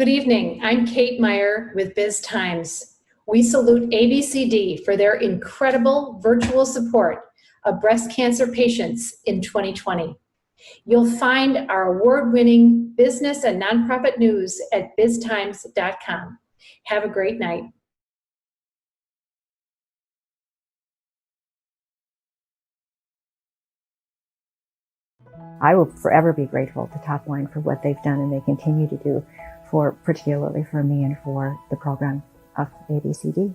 Good evening. I'm Kate Meyer with Biz Times. We salute ABCD for their incredible virtual support of breast cancer patients in 2020. You'll find our award-winning business and nonprofit news at biztimes.com. Have a great night. I will forever be grateful to Topline for what they've done and they continue to do, particularly for me and for the program of ABCD.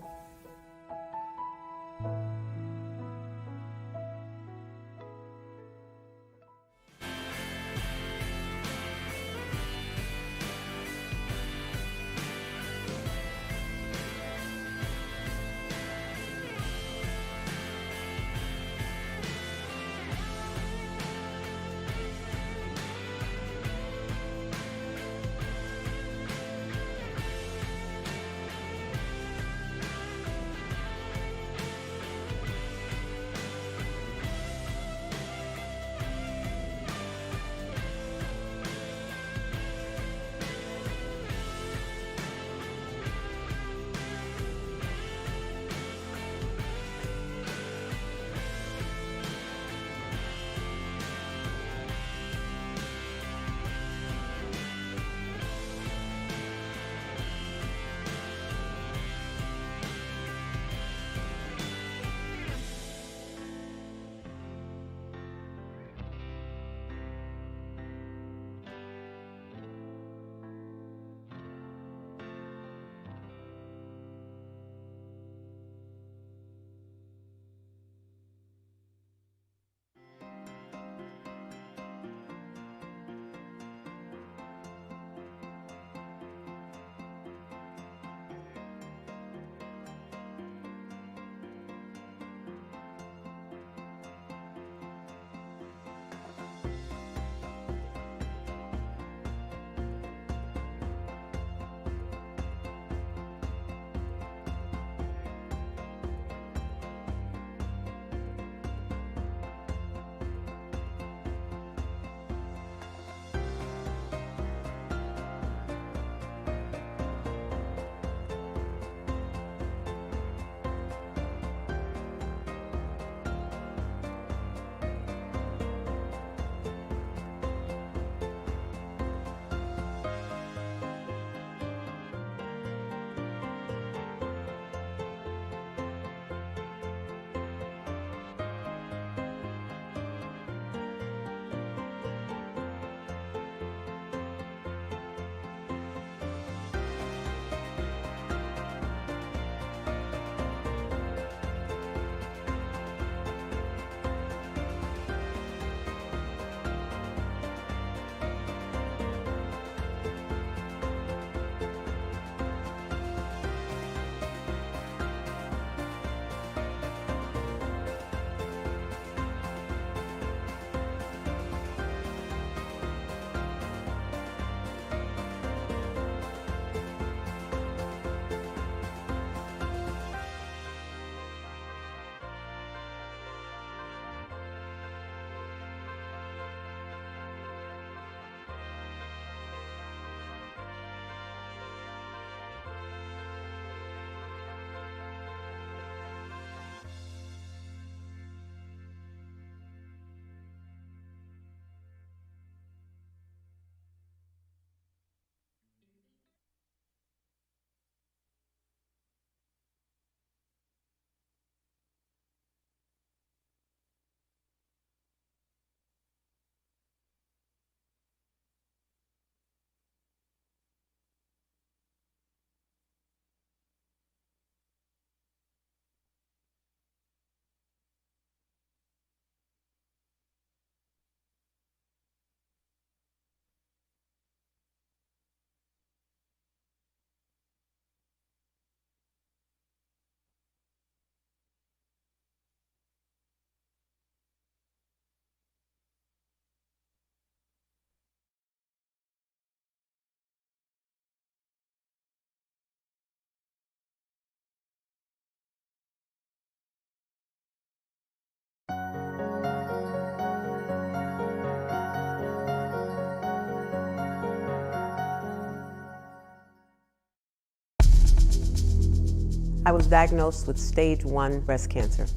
I was diagnosed with stage 1 breast cancer.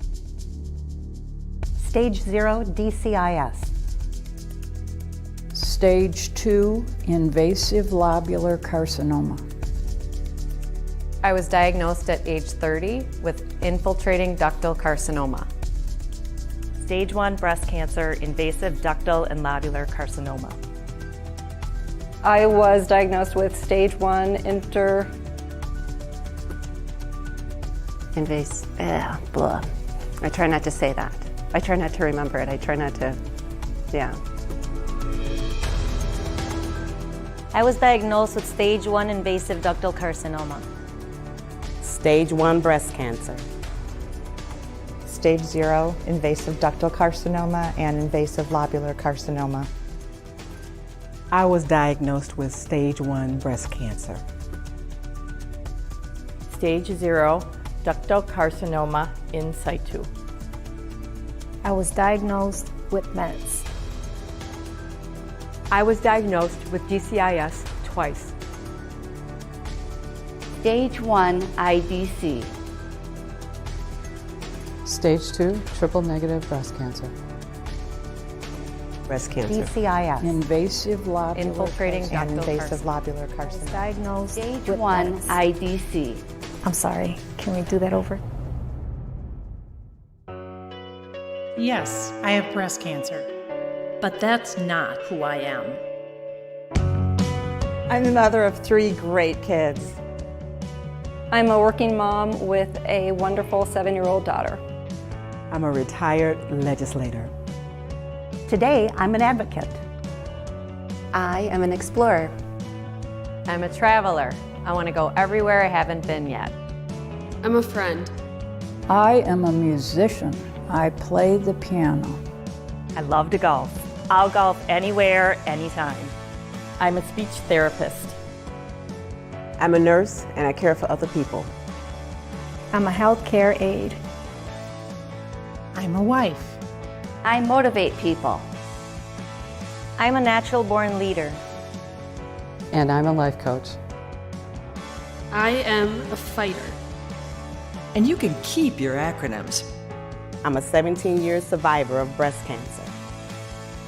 Stage 0 DCIS. Stage 2 invasive lobular carcinoma. I was diagnosed at age 30 with infiltrating ductal carcinoma. Stage 1 breast cancer, invasive ductal and lobular carcinoma. I was diagnosed with stage 1 Blah. I try not to say that. I try not to remember it. I try not to, yeah. I was diagnosed with stage 1 invasive ductal carcinoma. Stage 1 breast cancer. Stage 0 invasive ductal carcinoma and invasive lobular carcinoma. I was diagnosed with stage 1 breast cancer. Stage 0 ductal carcinoma in situ. I was diagnosed with METS. I was diagnosed with DCIS twice. Stage 1 IDC. Stage 2 triple negative breast cancer. Breast cancer. DCIS. Invasive lobular Infiltrating carcinoma. ductal Invasive carcinoma. lobular carcinoma. Diagnosed Stage with 1 METS. IDC. I'm sorry, can we do that over? Yes, I have breast cancer, but that's not who I am. I'm the mother of 3 great kids. I'm a working mom with a wonderful 7-year-old daughter. I'm a retired legislator. Today, I'm an advocate. I am an explorer. I'm a traveler. I want to go everywhere I haven't been yet. I'm a friend. I am a musician. I play the piano. I love to golf. I'll golf anywhere, anytime. I'm a speech therapist. I'm a nurse and I care for other people. I'm a healthcare aide. I'm a wife. I motivate people. I'm a natural-born leader. And I'm a life coach. I am a fighter. And you can keep your acronyms. I'm a 17-year survivor of breast cancer.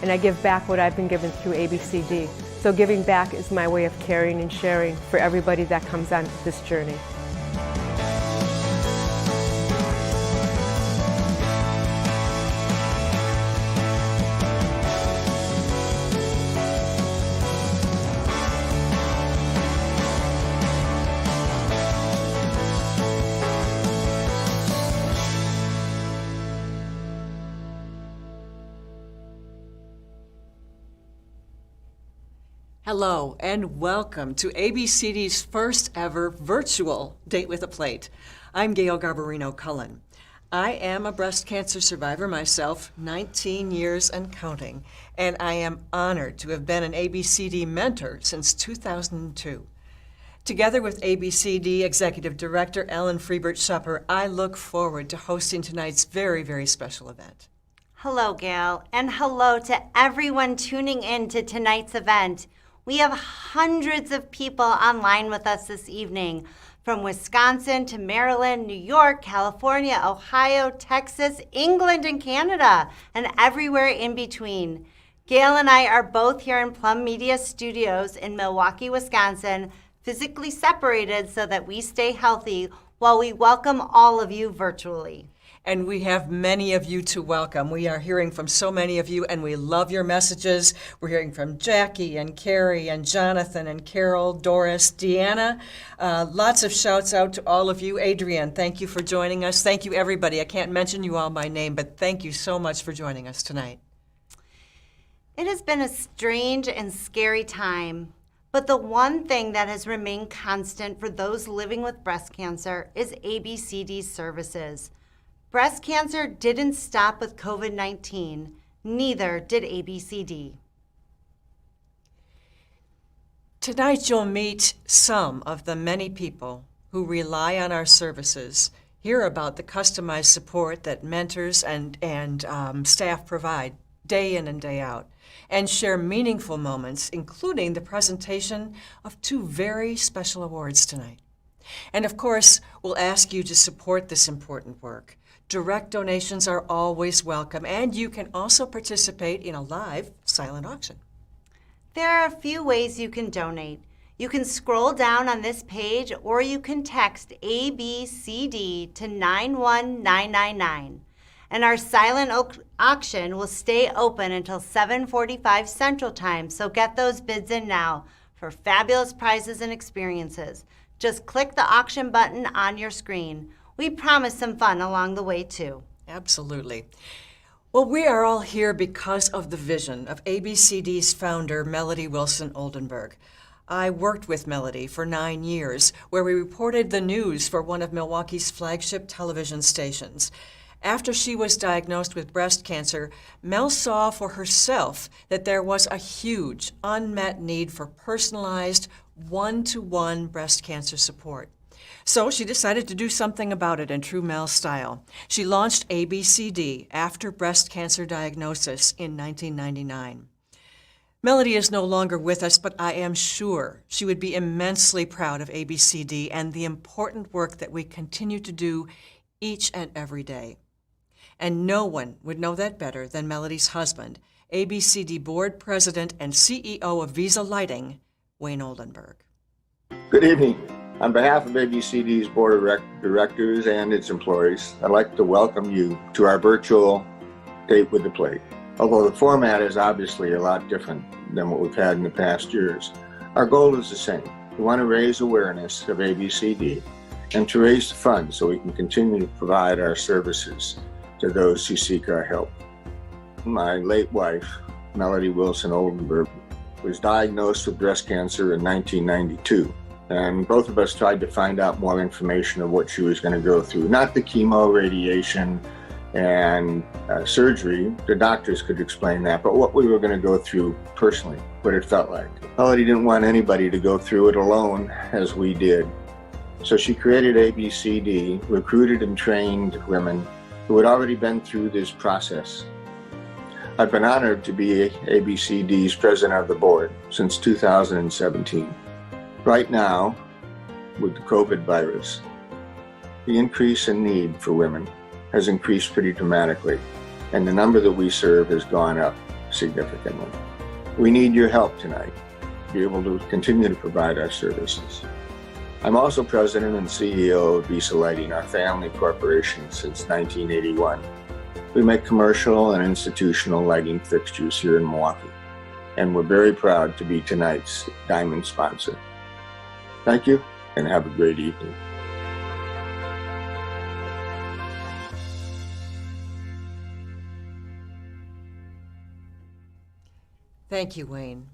And I give back what I've been given through ABCD. So giving back is my way of caring and sharing for everybody that comes on this journey. Hello and welcome to ABCD's first ever virtual Date with a Plate. I'm Gael Garbarino Cullen. I am a breast cancer survivor myself, 19 years and counting, and I am honored to have been an ABCD mentor since 2002. Together with ABCD Executive Director Ellen Freibert-Schupper, I look forward to hosting tonight's very, very special event. Hello, Gail, and hello to everyone tuning in to tonight's event. We have hundreds of people online with us this evening, from Wisconsin to Maryland, New York, California, Ohio, Texas, England, and Canada, and everywhere in between. Gail and I are both here in Plum Media Studios in Milwaukee, Wisconsin, physically separated so that we stay healthy while we welcome all of you virtually. And we have many of you to welcome. We are hearing from so many of you, and we love your messages. We're hearing from Jackie and Carrie and Jonathan and Carol, Doris, Deanna. Lots of shouts out to all of you. Adrienne, thank you for joining us. Thank you, everybody. I can't mention you all by name, but thank you so much for joining us tonight. It has been a strange and scary time, but the one thing that has remained constant for those living with breast cancer is ABCD services. Breast cancer didn't stop with COVID-19, neither did ABCD. Tonight you'll meet some of the many people who rely on our services, hear about the customized support that mentors and staff provide day in and day out, and share meaningful moments, including the presentation of 2 very special awards tonight. And of course, we'll ask you to support this important work. Direct donations are always welcome, and you can also participate in a live silent auction. There are a few ways you can donate. You can scroll down on this page, or you can text ABCD to 91999. And our silent auction will stay open until 7:45 Central Time, so get those bids in now for fabulous prizes and experiences. Just click the auction button on your screen. We promise some fun along the way, too. Absolutely. Well, we are all here because of the vision of ABCD's founder, Melody Wilson Oldenburg. I worked with Melody for 9 years, where we reported the news for one of Milwaukee's flagship television stations. After she was diagnosed with breast cancer, Mel saw for herself that there was a huge unmet need for personalized, one-to-one breast cancer support. So she decided to do something about it in true Mel style. She launched ABCD after breast cancer diagnosis in 1999. Melody is no longer with us, but I am sure she would be immensely proud of ABCD and the important work that we continue to do each and every day. And no one would know that better than Melody's husband, ABCD Board President and CEO of Visa Lighting, Wayne Oldenburg. Good evening. On behalf of ABCD's Board of Directors and its employees, I'd like to welcome you to our virtual Date with the Plate. Although the format is obviously a lot different than what we've had in the past years, our goal is the same. We want to raise awareness of ABCD and to raise the funds so we can continue to provide our services to those who seek our help. My late wife, Melody Wilson Oldenburg, was diagnosed with breast cancer in 1992. And both of us tried to find out more information of what she was going to go through. Not the chemo, radiation, and surgery. The doctors could explain that, but what we were going to go through personally, what it felt like. Melody didn't want anybody to go through it alone as we did. So she created ABCD, recruited and trained women who had already been through this process. I've been honored to be ABCD's president of the board since 2017. Right now, with the COVID virus, the increase in need for women has increased pretty dramatically, and the number that we serve has gone up significantly. We need your help tonight to be able to continue to provide our services. I'm also president and CEO of Visa Lighting, our family corporation since 1981. We make commercial and institutional lighting fixtures here in Milwaukee, and we're very proud to be tonight's diamond sponsor. Thank you, and have a great evening. Thank you, Wayne.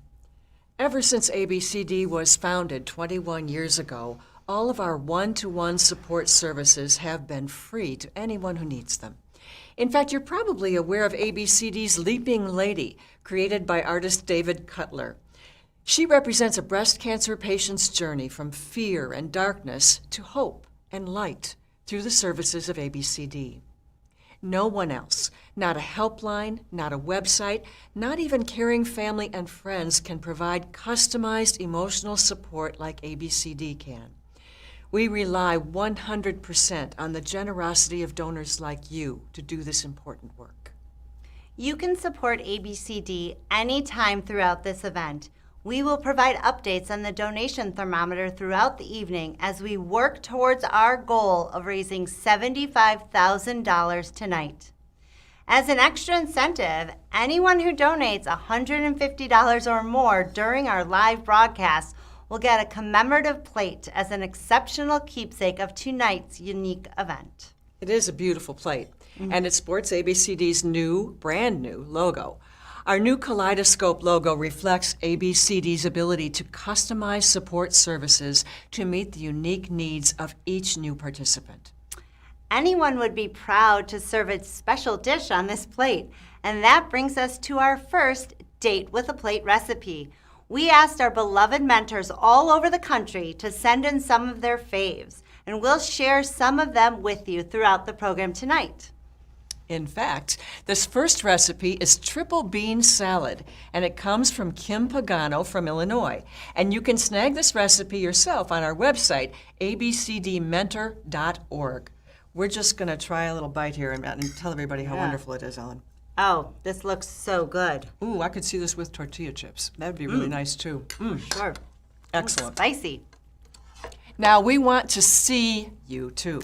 Ever since ABCD was founded 21 years ago, all of our one-to-one support services have been free to anyone who needs them. In fact, you're probably aware of ABCD's Leaping Lady, created by artist David Cutler. She represents a breast cancer patient's journey from fear and darkness to hope and light through the services of ABCD. No one else, not a helpline, not a website, not even caring family and friends can provide customized emotional support like ABCD can. We rely 100% on the generosity of donors like you to do this important work. You can support ABCD anytime throughout this event. We will provide updates on the donation thermometer throughout the evening as we work towards our goal of raising $75,000 tonight. As an extra incentive, anyone who donates $150 or more during our live broadcast will get a commemorative plate as an exceptional keepsake of tonight's unique event. It is a beautiful plate, and it sports ABCD's brand new logo. Our new kaleidoscope logo reflects ABCD's ability to customize support services to meet the unique needs of each new participant. Anyone would be proud to serve a special dish on this plate, and that brings us to our first Date with a Plate recipe. We asked our beloved mentors all over the country to send in some of their faves, and we'll share some of them with you throughout the program tonight. In fact, this first recipe is triple bean salad, and it comes from Kim Pagano from Illinois. And you can snag this recipe yourself on our website, abcdmentor.org. We're just going to try a little bite here and tell everybody how wonderful it is, Ellen. Oh, this looks so good. Ooh, I could see this with tortilla chips. That would be really nice, too. Sure. Excellent. Spicy. Now, we want to see you, too.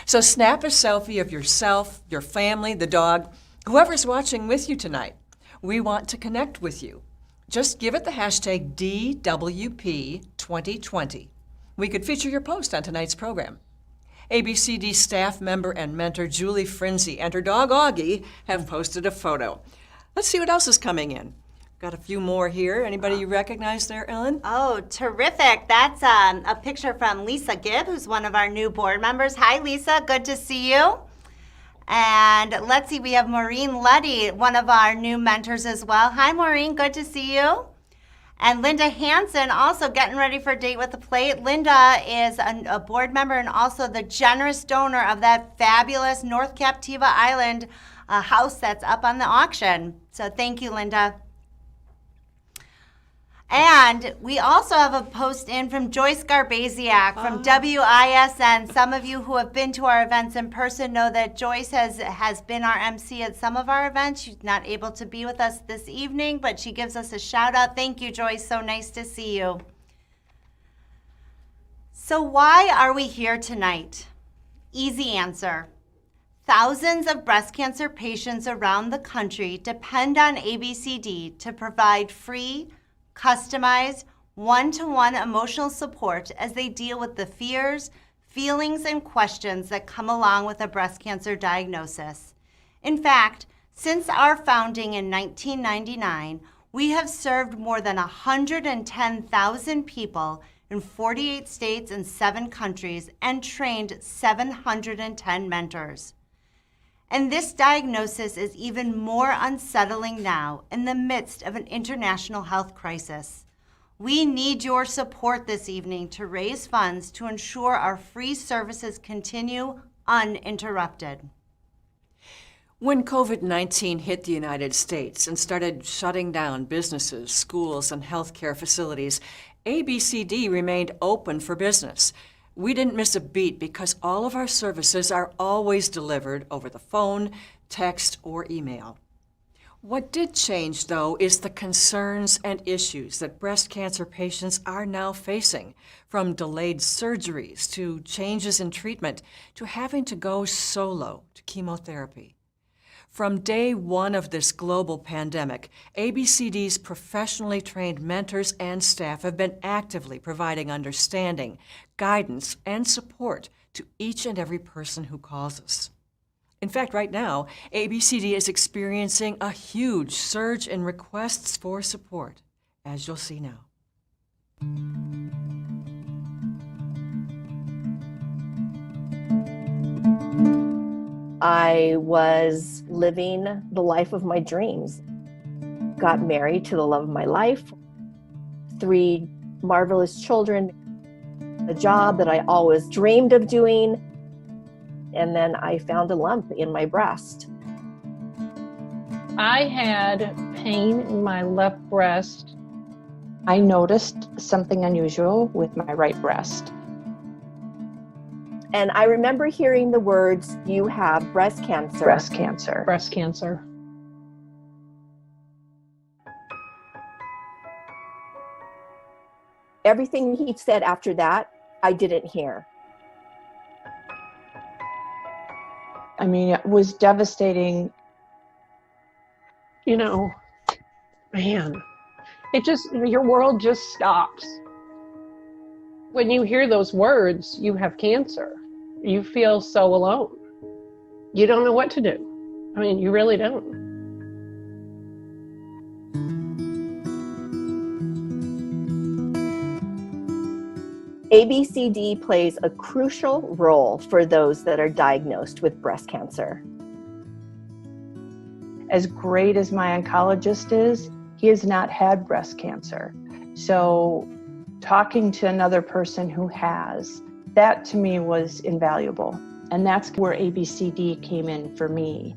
So snap a selfie of yourself, your family, the dog, whoever's watching with you tonight. We want to connect with you. Just give it the hashtag DWP2020. We could feature your post on tonight's program. ABCD staff member and mentor Julie Frinzi and her dog Augie have posted a photo. Let's see what else is coming in. Got a few more here. Anybody you recognize there, Ellen? Oh, terrific. That's a picture from Lisa Gibb, who's one of our new board members. Hi, Lisa. Good to see you. And let's see, we have Maureen Luddy, one of our new mentors as well. Hi, Maureen. Good to see you. And Linda Hansen, also getting ready for Date with the Plate. Linda is a board member and also the generous donor of that fabulous North Captiva Island house that's up on the auction. So thank you, Linda. And we also have a post in from Joyce Garbaziak from WISN. Some of you who have been to our events in person know that Joyce has been our MC at some of our events. She's not able to be with us this evening, but she gives us a shout out. Thank you, Joyce. So nice to see you. So why are we here tonight? Easy answer. Thousands of breast cancer patients around the country depend on ABCD to provide free, customized, one-to-one emotional support as they deal with the fears, feelings, and questions that come along with a breast cancer diagnosis. In fact, since our founding in 1999, we have served more than 110,000 people in 48 states and 7 countries and trained 710 mentors. And this diagnosis is even more unsettling now in the midst of an international health crisis. We need your support this evening to raise funds to ensure our free services continue uninterrupted. When COVID-19 hit the United States and started shutting down businesses, schools, and healthcare facilities, ABCD remained open for business. We didn't miss a beat because all of our services are always delivered over the phone, text, or email. What did change, though, is the concerns and issues that breast cancer patients are now facing, from delayed surgeries to changes in treatment to having to go solo to chemotherapy. From day one of this global pandemic, ABCD's professionally trained mentors and staff have been actively providing understanding, guidance, and support to each and every person who calls us. In fact, right now, ABCD is experiencing a huge surge in requests for support, as you'll see now. I was living the life of my dreams. Got married to the love of my life, 3 marvelous children, a job that I always dreamed of doing, and then I found a lump in my breast. I had pain in my left breast. I noticed something unusual with my right breast. And I remember hearing the words, "You have breast cancer." Breast cancer. Breast cancer. Everything he said after that, I didn't hear. I mean, it was devastating. You know, man, it just, your world just stops. When you hear those words, "you have cancer," you feel so alone. You don't know what to do. I mean, you really don't. ABCD plays a crucial role for those that are diagnosed with breast cancer. As great as my oncologist is, he has not had breast cancer. So talking to another person who has, that to me was invaluable. And that's where ABCD came in for me.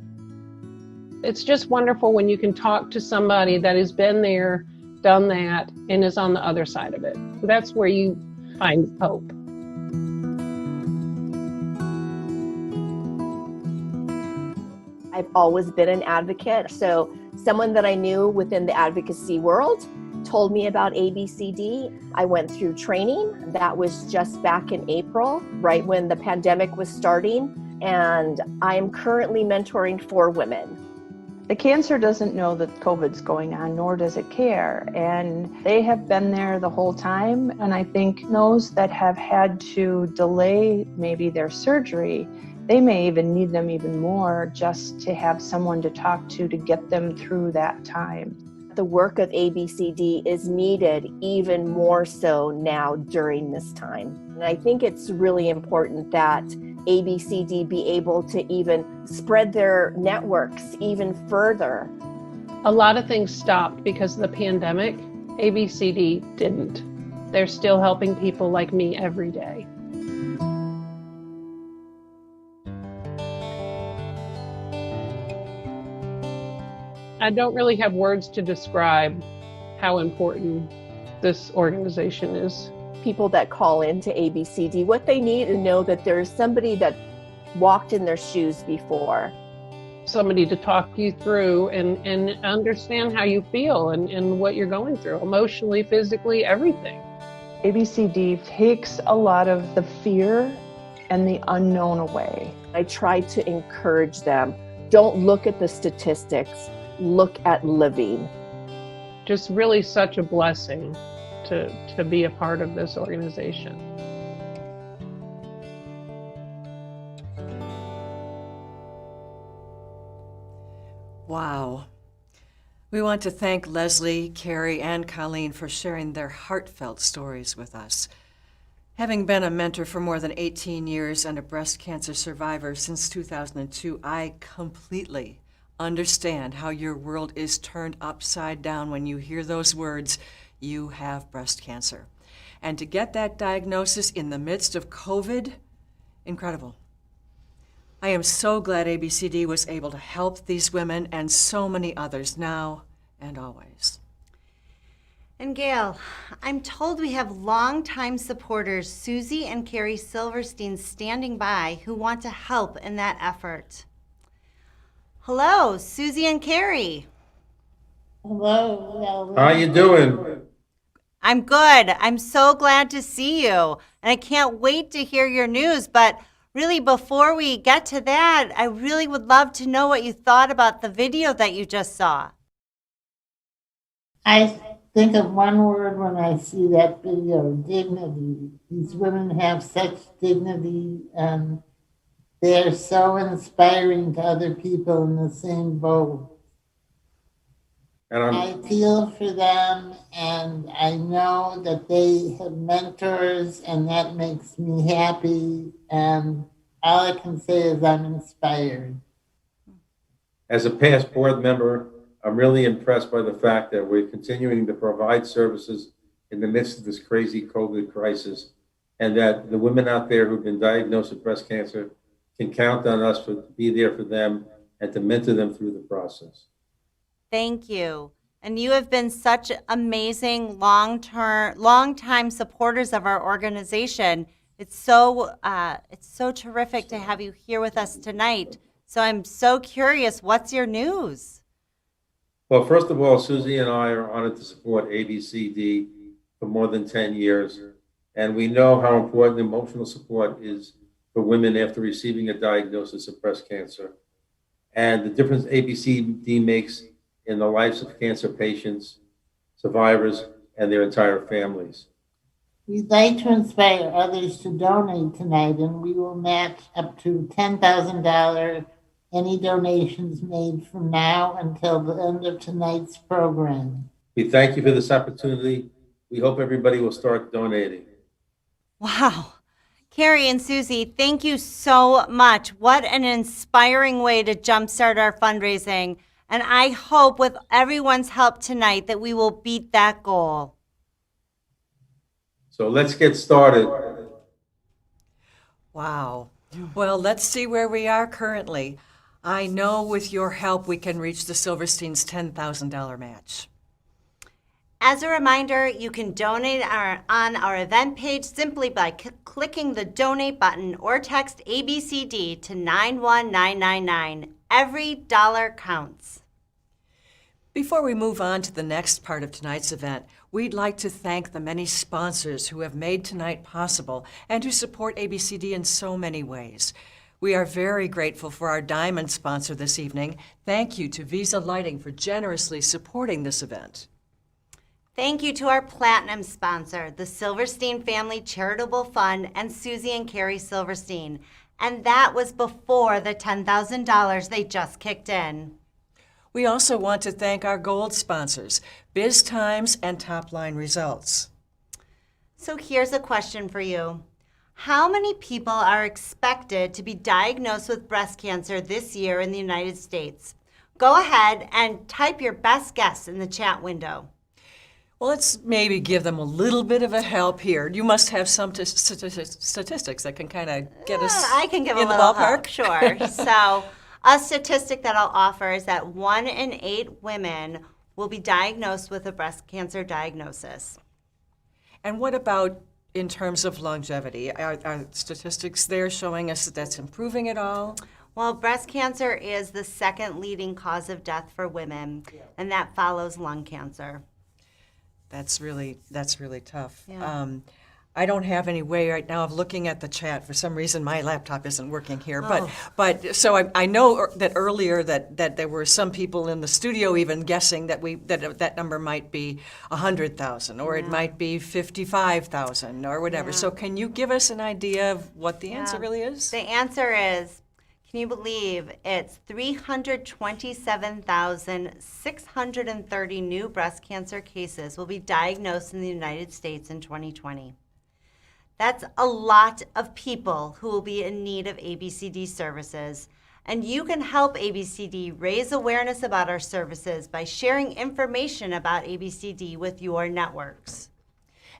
It's just wonderful when you can talk to somebody that has been there, done that, and is on the other side of it. That's where you find hope. I've always been an advocate, so someone that I knew within the advocacy world told me about ABCD. I went through training. That was just back in April, right when the pandemic was starting, and I am currently mentoring 4 women. The cancer doesn't know that COVID's going on, nor does it care. And they have been there the whole time. And I think those that have had to delay maybe their surgery, they may even need them even more just to have someone to talk to get them through that time. The work of ABCD is needed even more so now during this time. And I think it's really important that ABCD be able to even spread their networks even further. A lot of things stopped because of the pandemic. ABCD didn't. They're still helping people like me every day. I don't really have words to describe how important this organization is. People that call into ABCD, what they need to know that there's somebody that walked in their shoes before. Somebody to talk you through and understand how you feel and what you're going through, emotionally, physically, everything. ABCD takes a lot of the fear and the unknown away. I try to encourage them, don't look at the statistics, look at living. Just really such a blessing to be a part of this organization. Wow. We want to thank Leslie, Carrie, and Colleen for sharing their heartfelt stories with us. Having been a mentor for more than 18 years and a breast cancer survivor since 2002, I completely understand how your world is turned upside down when you hear those words, "You have breast cancer." And to get that diagnosis in the midst of COVID, incredible. I am so glad ABCD was able to help these women and so many others now and always. And Gail, I'm told we have longtime supporters, Susie and Carrie Silverstein, standing by who want to help in that effort. Hello, Susie and Carrie. Hello. How you doing? I'm good. I'm so glad to see you. And I can't wait to hear your news. But really, before we get to that, I really would love to know what you thought about the video that you just saw. I think of one word when I see that video, dignity. These women have such dignity, and they're so inspiring to other people in the same boat. And I feel for them, and I know that they have mentors, and that makes me happy. And all I can say is I'm inspired. As a past board member, I'm really impressed by the fact that we're continuing to provide services in the midst of this crazy COVID crisis, and that the women out there who've been diagnosed with breast cancer can count on us to be there for them and to mentor them through the process. Thank you. And you have been such amazing long-time supporters of our organization. It's so terrific to have you here with us tonight. So I'm so curious, what's your news? Well, first of all, Susie and I are honored to support ABCD for more than 10 years. And we know how important emotional support is for women after receiving a diagnosis of breast cancer, and the difference ABCD makes in the lives of cancer patients, survivors, and their entire families. We'd like to inspire others to donate tonight, and we will match up to $10,000 any donations made from now until the end of tonight's program. We thank you for this opportunity. We hope everybody will start donating. Wow. Carrie and Susie, thank you so much. What an inspiring way to jumpstart our fundraising. And I hope with everyone's help tonight that we will beat that goal. So let's get started. Wow. Well, let's see where we are currently. I know with your help we can reach the Silverstein's $10,000 match. As a reminder, you can donate on our event page simply by clicking the donate button or text ABCD to 91999. Every dollar counts. Before we move on to the next part of tonight's event, we'd like to thank the many sponsors who have made tonight possible and who support ABCD in so many ways. We are very grateful for our diamond sponsor this evening. Thank you to Visa Lighting for generously supporting this event. Thank you to our platinum sponsor, the Silverstein Family Charitable Fund and Susie and Carrie Silverstein. And that was before the $10,000 they just kicked in. We also want to thank our gold sponsors, Biz Times and Top Line Results. So here's a question for you. How many people are expected to be diagnosed with breast cancer this year in the United States? Go ahead and type your best guess in the chat window. Well, let's maybe give them a little bit of a help here. You must have some statistics that can kind of get us I can give in a the little ballpark. help, sure. So a statistic that I'll offer is that 1 in 8 women will be diagnosed with a breast cancer diagnosis. And what about in terms of longevity? Are statistics there showing us that that's improving at all? Well, breast cancer is the second leading cause of death for women, and that follows lung cancer. That's really tough. Yeah. I don't have any way right now of looking at the chat. For some reason, my laptop isn't working here. But so I know that earlier that there were some people in the studio even guessing that that number might be 100,000 or it might be 55,000 or whatever. Yeah. So can you give us an idea of what the answer really is? The answer is, can you believe it's 327,630 new breast cancer cases will be diagnosed in the United States in 2020. That's a lot of people who will be in need of ABCD services. And you can help ABCD raise awareness about our services by sharing information about ABCD with your networks.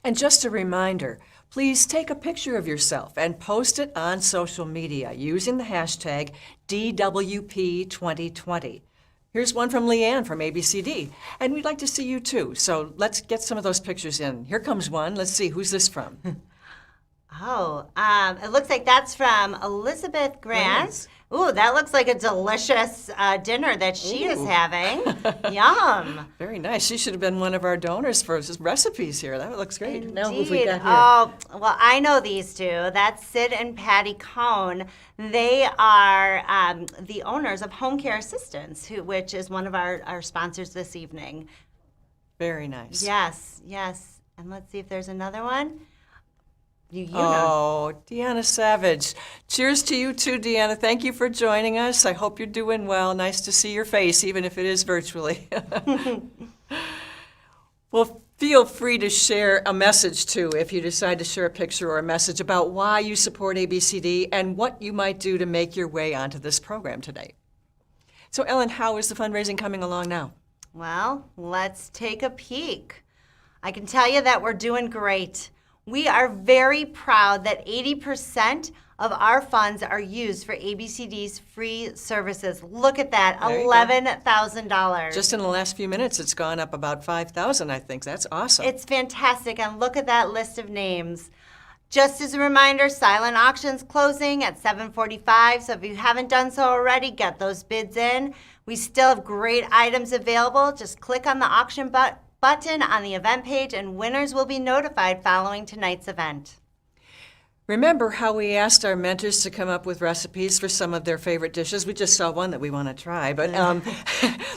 And just a reminder, please take a picture of yourself and post it on social media using the hashtag DWP2020. Here's one from Leanne from ABCD, and we'd like to see you too. So let's get some of those pictures in. Here comes one. Let's see, who's this from? It looks like that's from Elizabeth Grant. Nice. Ooh, that looks like a delicious dinner that she is having. Yum. Very nice. She should have been one of our donors for recipes here. That looks great. Indeed. Now, who have we got here? Oh, well, I know these two. That's Sid and Patty Cohn. They are the owners of Home Care Assistance, which is one of our sponsors this evening. Very nice. Yes, yes. And let's see if there's another one. You know. Deanna Savage. Cheers to you too, Deanna. Thank you for joining us. I hope you're doing well. Nice to see your face, even if it is virtually. Well, feel free to share a message too if you decide to share a picture or a message about why you support ABCD and what you might do to make your way onto this program today. So, Ellen, how is the fundraising coming along now? Well, let's take a peek. I can tell you that we're doing great. We are very proud that 80% of our funds are used for ABCD's free services. Look at that, $11,000. Just in the last few minutes, it's gone up about 5,000, I think. That's awesome. It's fantastic, and look at that list of names. Just as a reminder, silent auction's closing at 7:45, so if you haven't done so already, get those bids in. We still have great items available. Just click on the auction button on the event page, and winners will be notified following tonight's event. Remember how we asked our mentors to come up with recipes for some of their favorite dishes? We just saw one that we want to try, but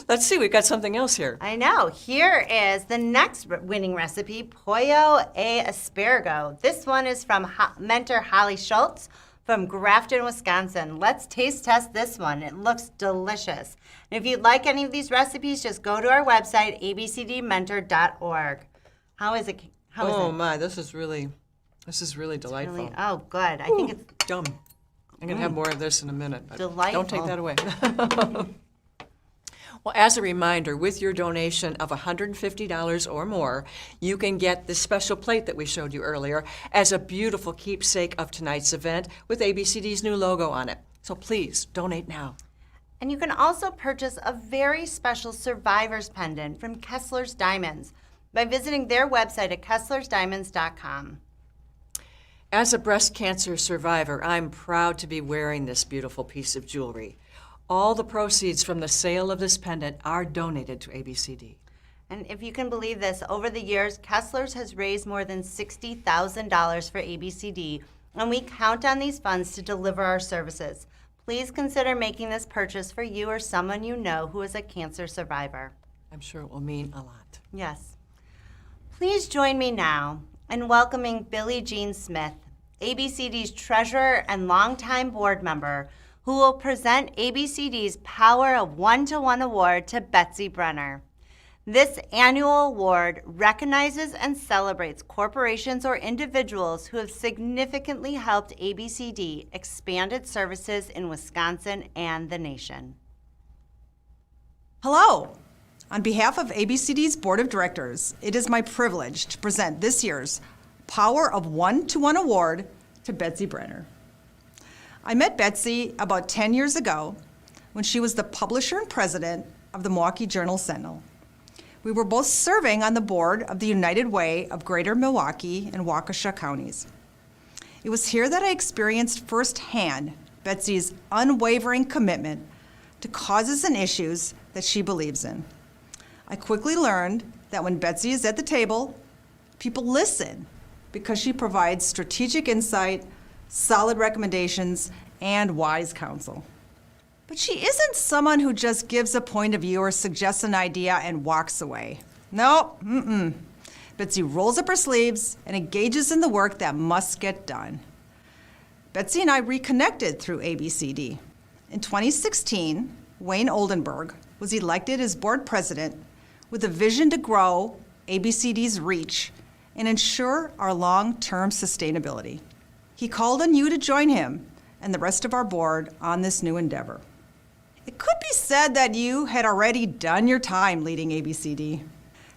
let's see, we've got something else here. I know. Here is the next winning recipe, Pollo e Asparago. This one is from mentor Holly Schultz from Grafton, Wisconsin. Let's taste test this one. It looks delicious. And if you'd like any of these recipes, just go to our website, abcdmentor.org. How is it? Oh my, this is really delightful. Really, oh, good. I think it's yum. I'm going to have more of this in a minute. But delightful. Don't take that away. Well, as a reminder, with your donation of $150 or more, you can get this special plate that we showed you earlier as a beautiful keepsake of tonight's event with ABCD's new logo on it. So please, donate now. And you can also purchase a very special Survivor's Pendant from Kessler's Diamonds by visiting their website at kesslersdiamonds.com. As a breast cancer survivor, I'm proud to be wearing this beautiful piece of jewelry. All the proceeds from the sale of this pendant are donated to ABCD. And if you can believe this, over the years, Kessler's has raised more than $60,000 for ABCD, and we count on these funds to deliver our services. Please consider making this purchase for you or someone you know who is a cancer survivor. I'm sure it will mean a lot. Yes. Please join me now in welcoming Billie Jean Smith, ABCD's treasurer and longtime board member, who will present ABCD's Power of One-to-One Award to Betsy Brenner. This annual award recognizes and celebrates corporations or individuals who have significantly helped ABCD expand its services in Wisconsin and the nation. Hello. On behalf of ABCD's Board of Directors, it is my privilege to present this year's Power of One-to-One Award to Betsy Brenner. I met Betsy about 10 years ago when she was the publisher and president of the Milwaukee Journal-Sentinel. We were both serving on the board of the United Way of Greater Milwaukee and Waukesha counties. It was here that I experienced firsthand Betsy's unwavering commitment to causes and issues that she believes in. I quickly learned that when Betsy is at the table, people listen because she provides strategic insight, solid recommendations, and wise counsel. But she isn't someone who just gives a point of view or suggests an idea and walks away. No, Betsy rolls up her sleeves and engages in the work that must get done. Betsy and I reconnected through ABCD. In 2016, Wayne Oldenburg was elected as board president with a vision to grow ABCD's reach and ensure our long-term sustainability. He called on you to join him and the rest of our board on this new endeavor. It could be said that you had already done your time leading ABCD.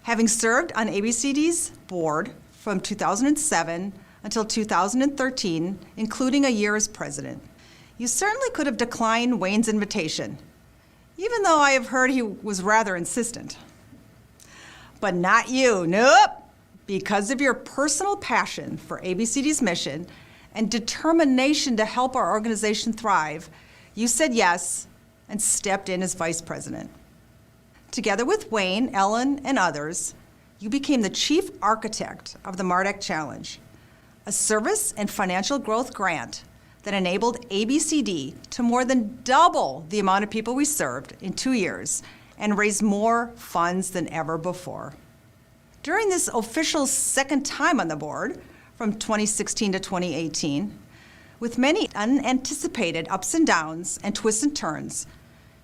Having served on ABCD's board from 2007 until 2013, including a year as president, you certainly could have declined Wayne's invitation, even though I have heard he was rather insistent. But not you, nope. Because of your personal passion for ABCD's mission and determination to help our organization thrive, you said yes and stepped in as vice president. Together with Wayne, Ellen, and others, you became the chief architect of the MARDEC Challenge, a service and financial growth grant that enabled ABCD to more than double the amount of people we served in 2 years and raise more funds than ever before. During this official second time on the board, from 2016 to 2018, with many unanticipated ups and downs and twists and turns,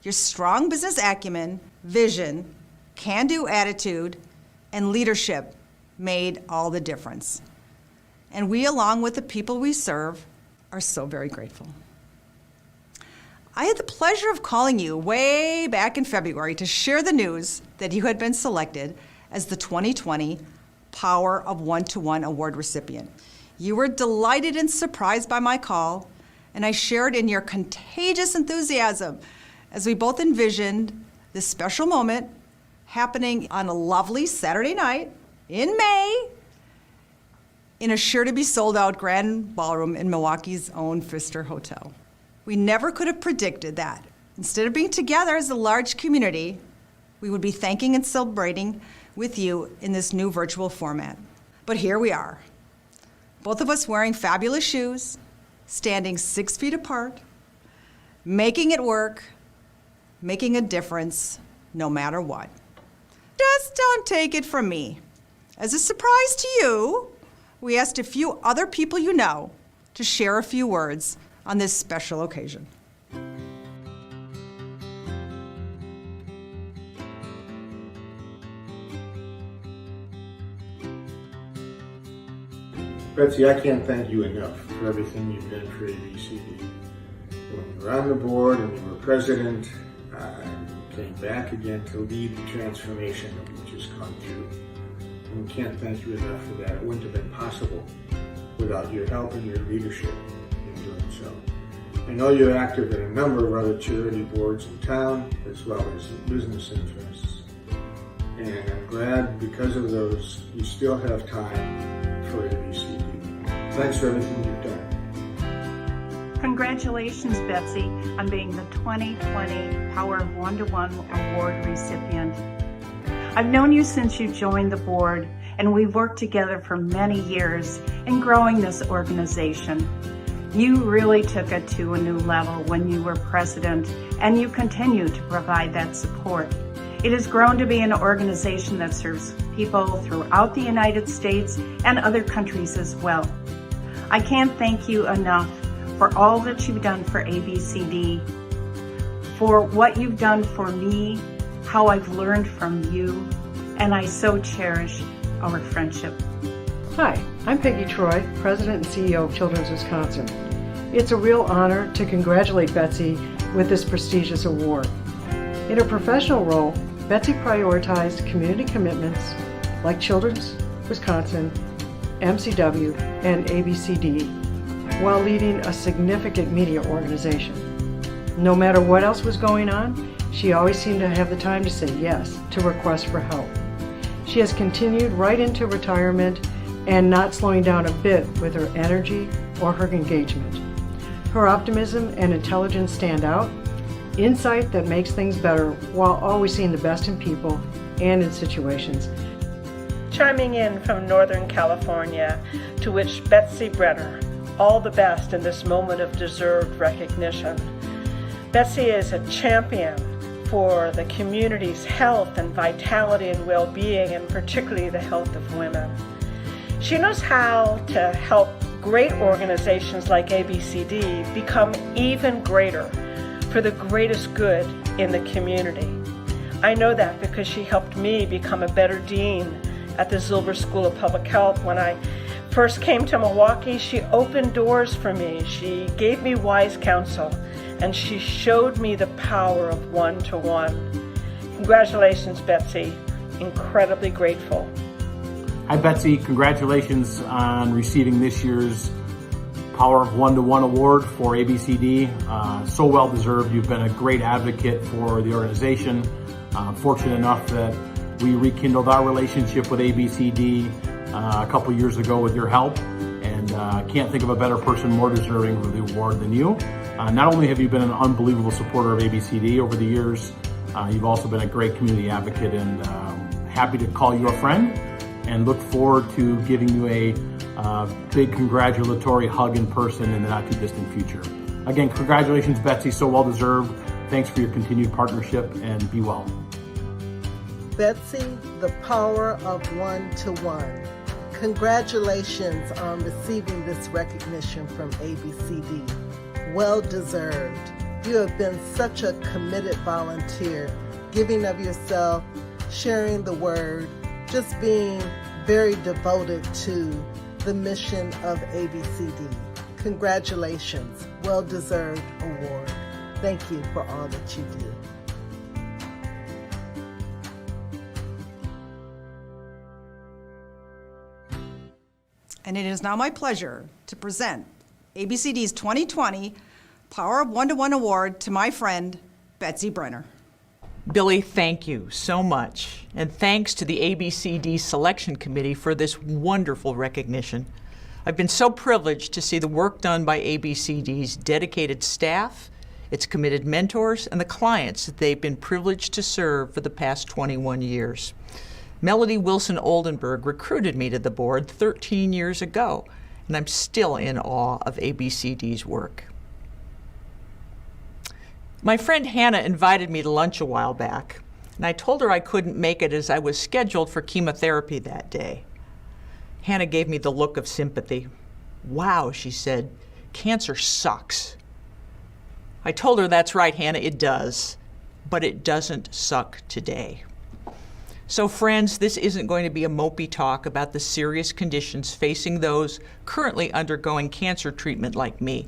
your strong business acumen, vision, can-do attitude, and leadership made all the difference. And we, along with the people we serve, are so very grateful. I had the pleasure of calling you way back in February to share the news that you had been selected as the 2020 Power of One-to-One Award recipient. You were delighted and surprised by my call, and I shared in your contagious enthusiasm as we both envisioned this special moment happening on a lovely Saturday night in May in a sure-to-be-sold-out grand ballroom in Milwaukee's own Pfister Hotel. We never could have predicted that. Instead of being together as a large community, we would be thanking and celebrating with you in this new virtual format. But here we are, both of us wearing fabulous shoes, standing 6 feet apart, making it work, making a difference no matter what. Just don't take it from me. As a surprise to you, we asked a few other people you know to share a few words on this special occasion. Betsy, I can't thank you enough for everything you've done for ABCD. When you were on the board and you were president, you came back again to lead the transformation which has come through. And we can't thank you enough for that. It wouldn't have been possible without your help and your leadership in doing so. I know you're active in a number of other charity boards in town, as well as business interests. And I'm glad because of those, you still have time for ABCD. Thanks for everything you've done. Congratulations, Betsy, on being the 2020 Power of One-to-One Award recipient. I've known you since you joined the board, and we've worked together for many years in growing this organization. You really took it to a new level when you were president, and you continue to provide that support. It has grown to be an organization that serves people throughout the United States and other countries as well. I can't thank you enough for all that you've done for ABCD, for what you've done for me, how I've learned from you, and I so cherish our friendship. Hi, I'm Peggy Troy, President and CEO of Children's Wisconsin. It's a real honor to congratulate Betsy with this prestigious award. In her professional role, Betsy prioritized community commitments like Children's Wisconsin, MCW, and ABCD while leading a significant media organization. No matter what else was going on, she always seemed to have the time to say yes to requests for help. She has continued right into retirement and not slowing down a bit with her energy or her engagement. Her optimism and intelligence stand out, insight that makes things better while always seeing the best in people and in situations. Chiming in from Northern California, to wish Betsy Brenner all the best in this moment of deserved recognition. Betsy is a champion for the community's health and vitality and well-being, and particularly the health of women. She knows how to help great organizations like ABCD become even greater for the greatest good in the community. I know that because she helped me become a better dean at the Zilber School of Public Health. When I first came to Milwaukee, she opened doors for me. She gave me wise counsel, and she showed me the power of one-to-one. Congratulations, Betsy. Incredibly grateful. Hi, Betsy. Congratulations on receiving this year's Power of One-to-One Award for ABCD. So well deserved. You've been a great advocate for the organization. Fortunate enough that we rekindled our relationship with ABCD a couple years ago with your help, and can't think of a better person more deserving of the award than you. Not only have you been an unbelievable supporter of ABCD over the years, you've also been a great community advocate, and happy to call you a friend and look forward to giving you a big congratulatory hug in person in the not too distant future. Again, congratulations, Betsy, so well deserved. Thanks for your continued partnership, and be well. Betsy, the power of one-to-one. Congratulations on receiving this recognition from ABCD. Well deserved. You have been such a committed volunteer, giving of yourself, sharing the word, just being very devoted to the mission of ABCD. Congratulations. Well deserved award. Thank you for all that you do. And it is now my pleasure to present ABCD's 2020 Power of One-to-One Award to my friend, Betsy Brenner. Billy, thank you so much. And thanks to the ABCD Selection Committee for this wonderful recognition. I've been so privileged to see the work done by ABCD's dedicated staff, its committed mentors, and the clients that they've been privileged to serve for the past 21 years. Melody Wilson Oldenburg recruited me to the board 13 years ago, and I'm still in awe of ABCD's work. My friend Hannah invited me to lunch a while back, and I told her I couldn't make it as I was scheduled for chemotherapy that day. Hannah gave me the look of sympathy. "Wow," she said, "cancer sucks." I told her, "That's right, Hannah, it does, but it doesn't suck today." So friends, this isn't going to be a mopey talk about the serious conditions facing those currently undergoing cancer treatment like me.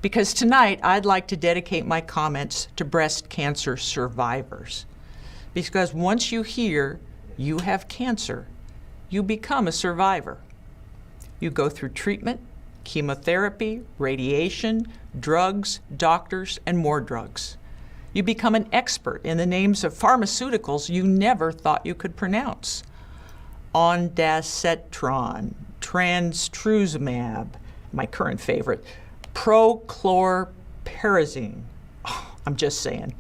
Because tonight, I'd like to dedicate my comments to breast cancer survivors. Because once you hear you have cancer, you become a survivor. You go through treatment, chemotherapy, radiation, drugs, doctors, and more drugs. You become an expert in the names of pharmaceuticals you never thought you could pronounce. Ondansetron, trastuzumab, my current favorite, prochlorperazine. Oh, I'm just saying.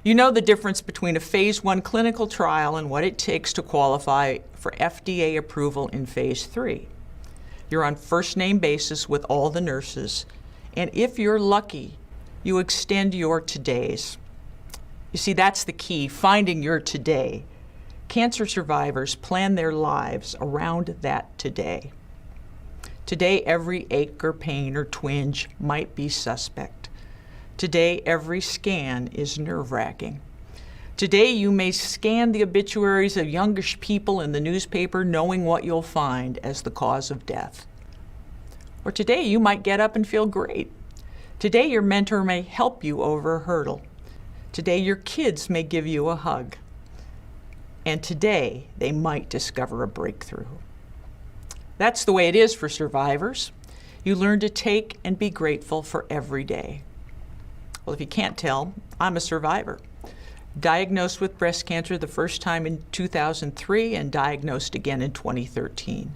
You know the difference between a phase 1 clinical trial and what it takes to qualify for FDA approval in phase 3. You're on first-name basis with all the nurses, and if you're lucky, you extend your todays. You see, that's the key, finding your today. Cancer survivors plan their lives around that today. Today, every ache or pain or twinge might be suspect. Today, every scan is nerve-wracking. Today, you may scan the obituaries of youngish people in the newspaper knowing what you'll find as the cause of death. Or today, you might get up and feel great. Today, your mentor may help you over a hurdle. Today, your kids may give you a hug. And today, they might discover a breakthrough. That's the way it is for survivors. You learn to take and be grateful for every day. Well, if you can't tell, I'm a survivor. Diagnosed with breast cancer the first time in 2003 and diagnosed again in 2013.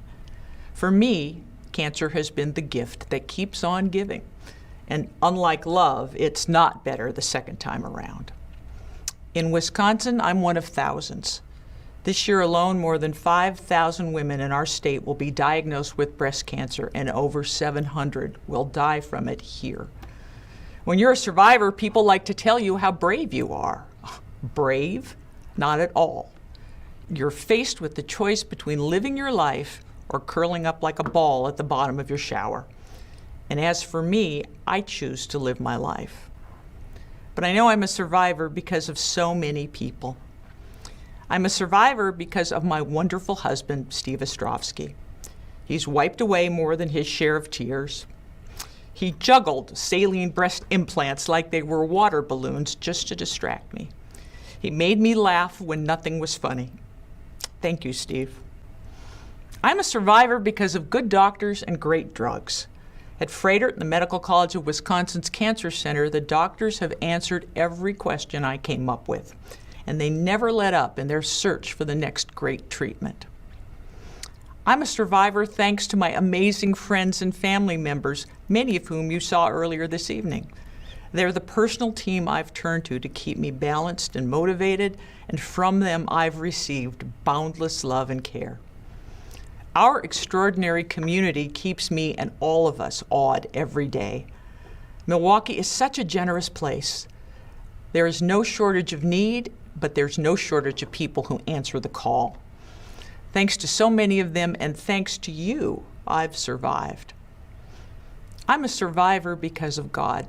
For me, cancer has been the gift that keeps on giving. And unlike love, it's not better the second time around. In Wisconsin, I'm one of thousands. This year alone, more than 5,000 women in our state will be diagnosed with breast cancer, and over 700 will die from it here. When you're a survivor, people like to tell you how brave you are. Brave? Not at all. You're faced with the choice between living your life or curling up like a ball at the bottom of your shower. And as for me, I choose to live my life. But I know I'm a survivor because of so many people. I'm a survivor because of my wonderful husband, Steve Ostrovsky. He's wiped away more than his share of tears. He juggled saline breast implants like they were water balloons just to distract me. He made me laugh when nothing was funny. Thank you, Steve. I'm a survivor because of good doctors and great drugs. At Froedtert, the Medical College of Wisconsin's Cancer Center, the doctors have answered every question I came up with, and they never let up in their search for the next great treatment. I'm a survivor thanks to my amazing friends and family members, many of whom you saw earlier this evening. They're the personal team I've turned to keep me balanced and motivated, and from them I've received boundless love and care. Our extraordinary community keeps me and all of us awed every day. Milwaukee is such a generous place. There is no shortage of need, but there's no shortage of people who answer the call. Thanks to so many of them, and thanks to you, I've survived. I'm a survivor because of God.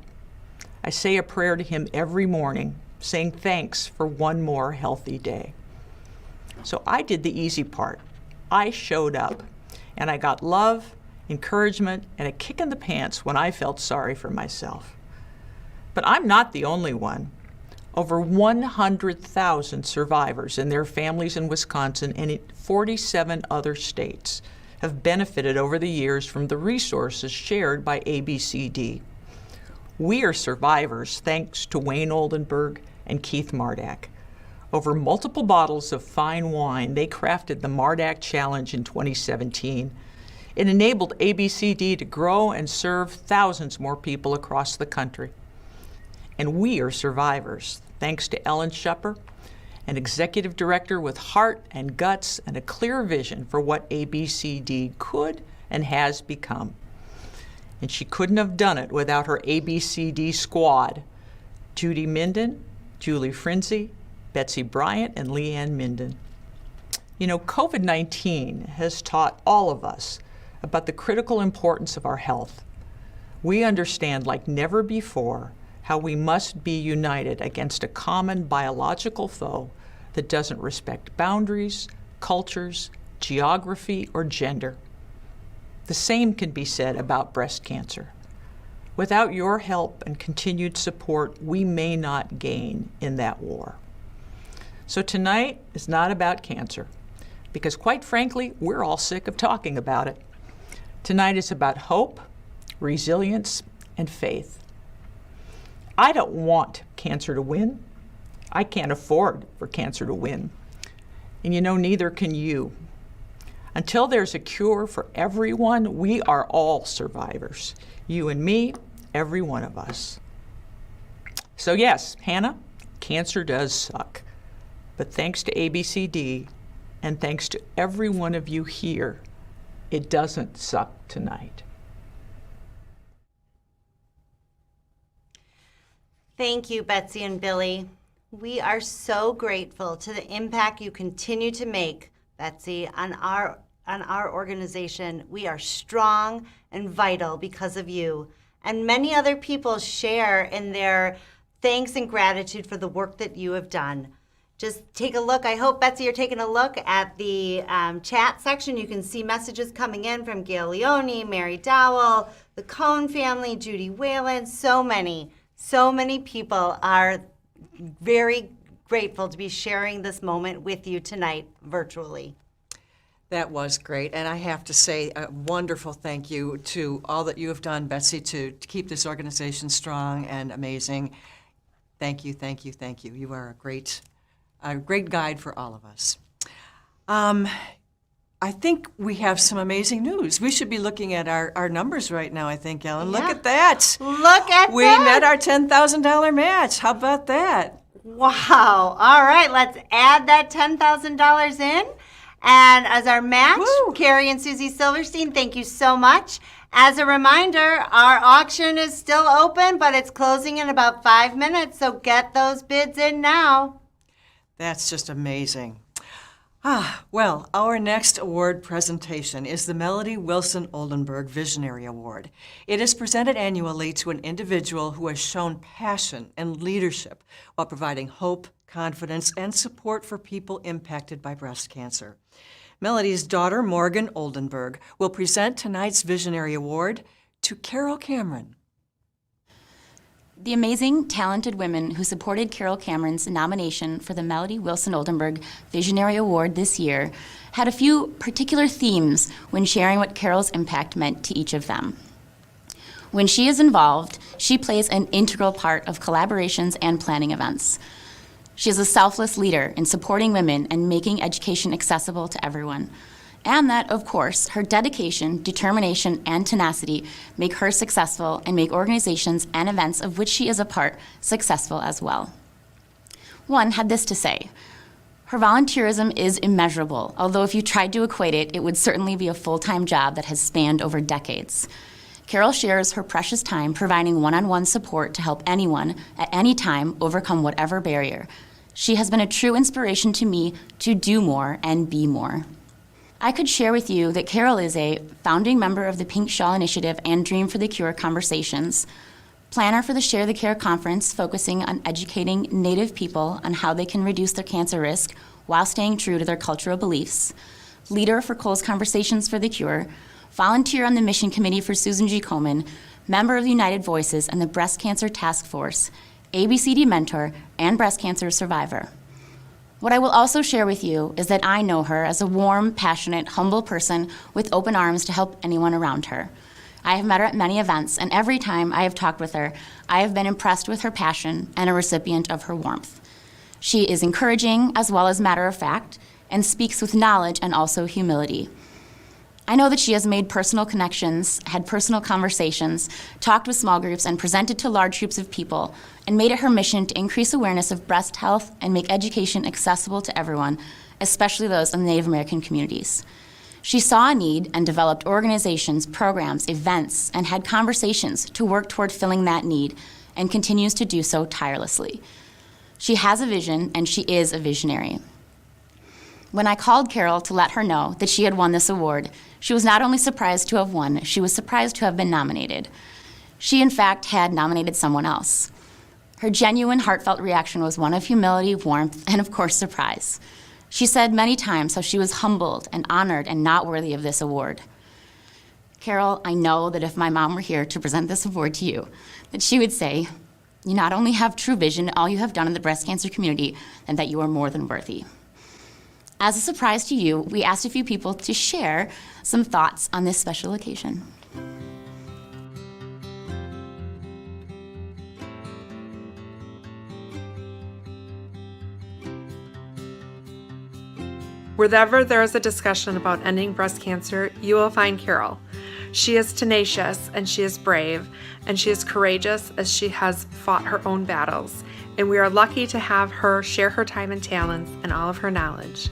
I say a prayer to Him every morning, saying thanks for one more healthy day. So I did the easy part. I showed up, and I got love, encouragement, and a kick in the pants when I felt sorry for myself. But I'm not the only one. Over 100,000 survivors and their families in Wisconsin and in 47 other states have benefited over the years from the resources shared by ABCD. We are survivors thanks to Wayne Oldenburg and Keith Mardak. Over multiple bottles of fine wine, they crafted the Mardak Challenge in 2017. It enabled ABCD to grow and serve thousands more people across the country. And we are survivors, thanks to Ellen Schupper, an executive director with heart and guts and a clear vision for what ABCD could and has become. And she couldn't have done it without her ABCD squad, Judy Minden, Julie Frinzi, Betsy Bryant, and Leanne Minden. You know, COVID-19 has taught all of us about the critical importance of our health. We understand like never before how we must be united against a common biological foe that doesn't respect boundaries, cultures, geography, or gender. The same can be said about breast cancer. Without your help and continued support, we may not gain in that war. So tonight is not about cancer, because quite frankly, we're all sick of talking about it. Tonight is about hope, resilience, and faith. I don't want cancer to win. I can't afford for cancer to win. And neither can you. Until there's a cure for everyone, we are all survivors. You and me, every one of us. So yes, Hannah, cancer does suck. But thanks to ABCD, and thanks to every one of you here, it doesn't suck tonight. Thank you, Betsy and Billy. We are so grateful to the impact you continue to make, Betsy, on our organization. We are strong and vital because of you. And many other people share in their thanks and gratitude for the work that you have done. Just take a look. I hope, Betsy, you're taking a look at the chat section. You can see messages coming in from Gail Leone, Mary Dowell, the Cohn family, Judy Whalen. So many people are very grateful to be sharing this moment with you tonight virtually. That was great, and I have to say a wonderful thank you to all that you have done, Betsy, to keep this organization strong and amazing. Thank you, thank you, thank you. You are a great guide for all of us. I think we have some amazing news. We should be looking at our numbers right now, I think, Ellen. Yeah. Look at that. Look at we that. We met our $10,000 match. How about that? Wow. All right, let's add that $10,000 in. And as our match, woo, Carrie and Susie Silverstein, thank you so much. As a reminder, our auction is still open, but it's closing in about 5 minutes, so get those bids in now. That's just amazing. Well, our next award presentation is the Melody Wilson Oldenburg Visionary Award. It is presented annually to an individual who has shown passion and leadership while providing hope, confidence, and support for people impacted by breast cancer. Melody's daughter, Morgan Oldenburg, will present tonight's Visionary Award to Carol Cameron. The amazing, talented women who supported Carol Cameron's nomination for the Melody Wilson Oldenburg Visionary Award this year had a few particular themes when sharing what Carol's impact meant to each of them. When she is involved, she plays an integral part of collaborations and planning events. She is a selfless leader in supporting women and making education accessible to everyone. And that, of course, her dedication, determination, and tenacity make her successful and make organizations and events of which she is a part successful as well. One had this to say: her volunteerism is immeasurable, although if you tried to equate it, it would certainly be a full-time job that has spanned over decades. Carol shares her precious time providing one-on-one support to help anyone at any time overcome whatever barrier. She has been a true inspiration to me to do more and be more. I could share with you that Carol is a founding member of the Pink Shawl Initiative and Dream for the Cure conversations, planner for the Share the Care conference focusing on educating Native people on how they can reduce their cancer risk while staying true to their cultural beliefs, leader for Cole's Conversations for the Cure, volunteer on the mission committee for Susan G. Komen, member of the United Voices and the Breast Cancer Task Force, ABCD mentor, and breast cancer survivor. What I will also share with you is that I know her as a warm, passionate, humble person with open arms to help anyone around her. I have met her at many events, and every time I have talked with her, I have been impressed with her passion and a recipient of her warmth. She is encouraging as well as matter of fact, and speaks with knowledge and also humility. I know that she has made personal connections, had personal conversations, talked with small groups, and presented to large groups of people, and made it her mission to increase awareness of breast health and make education accessible to everyone, especially those in the Native American communities. She saw a need and developed organizations, programs, events, and had conversations to work toward filling that need, and continues to do so tirelessly. She has a vision, and she is a visionary. When I called Carol to let her know that she had won this award, she was not only surprised to have won, she was surprised to have been nominated. She, in fact, had nominated someone else. Her genuine, heartfelt reaction was one of humility, warmth, and of course, surprise. She said many times how she was humbled and honored and not worthy of this award. Carol, I know that if my mom were here to present this award to you, that she would say, you not only have true vision in all you have done in the breast cancer community, and that you are more than worthy. As a surprise to you, we asked a few people to share some thoughts on this special occasion. Wherever there is a discussion about ending breast cancer, you will find Carol. She is tenacious and she is brave and she is courageous as she has fought her own battles, and we are lucky to have her share her time and talents and all of her knowledge.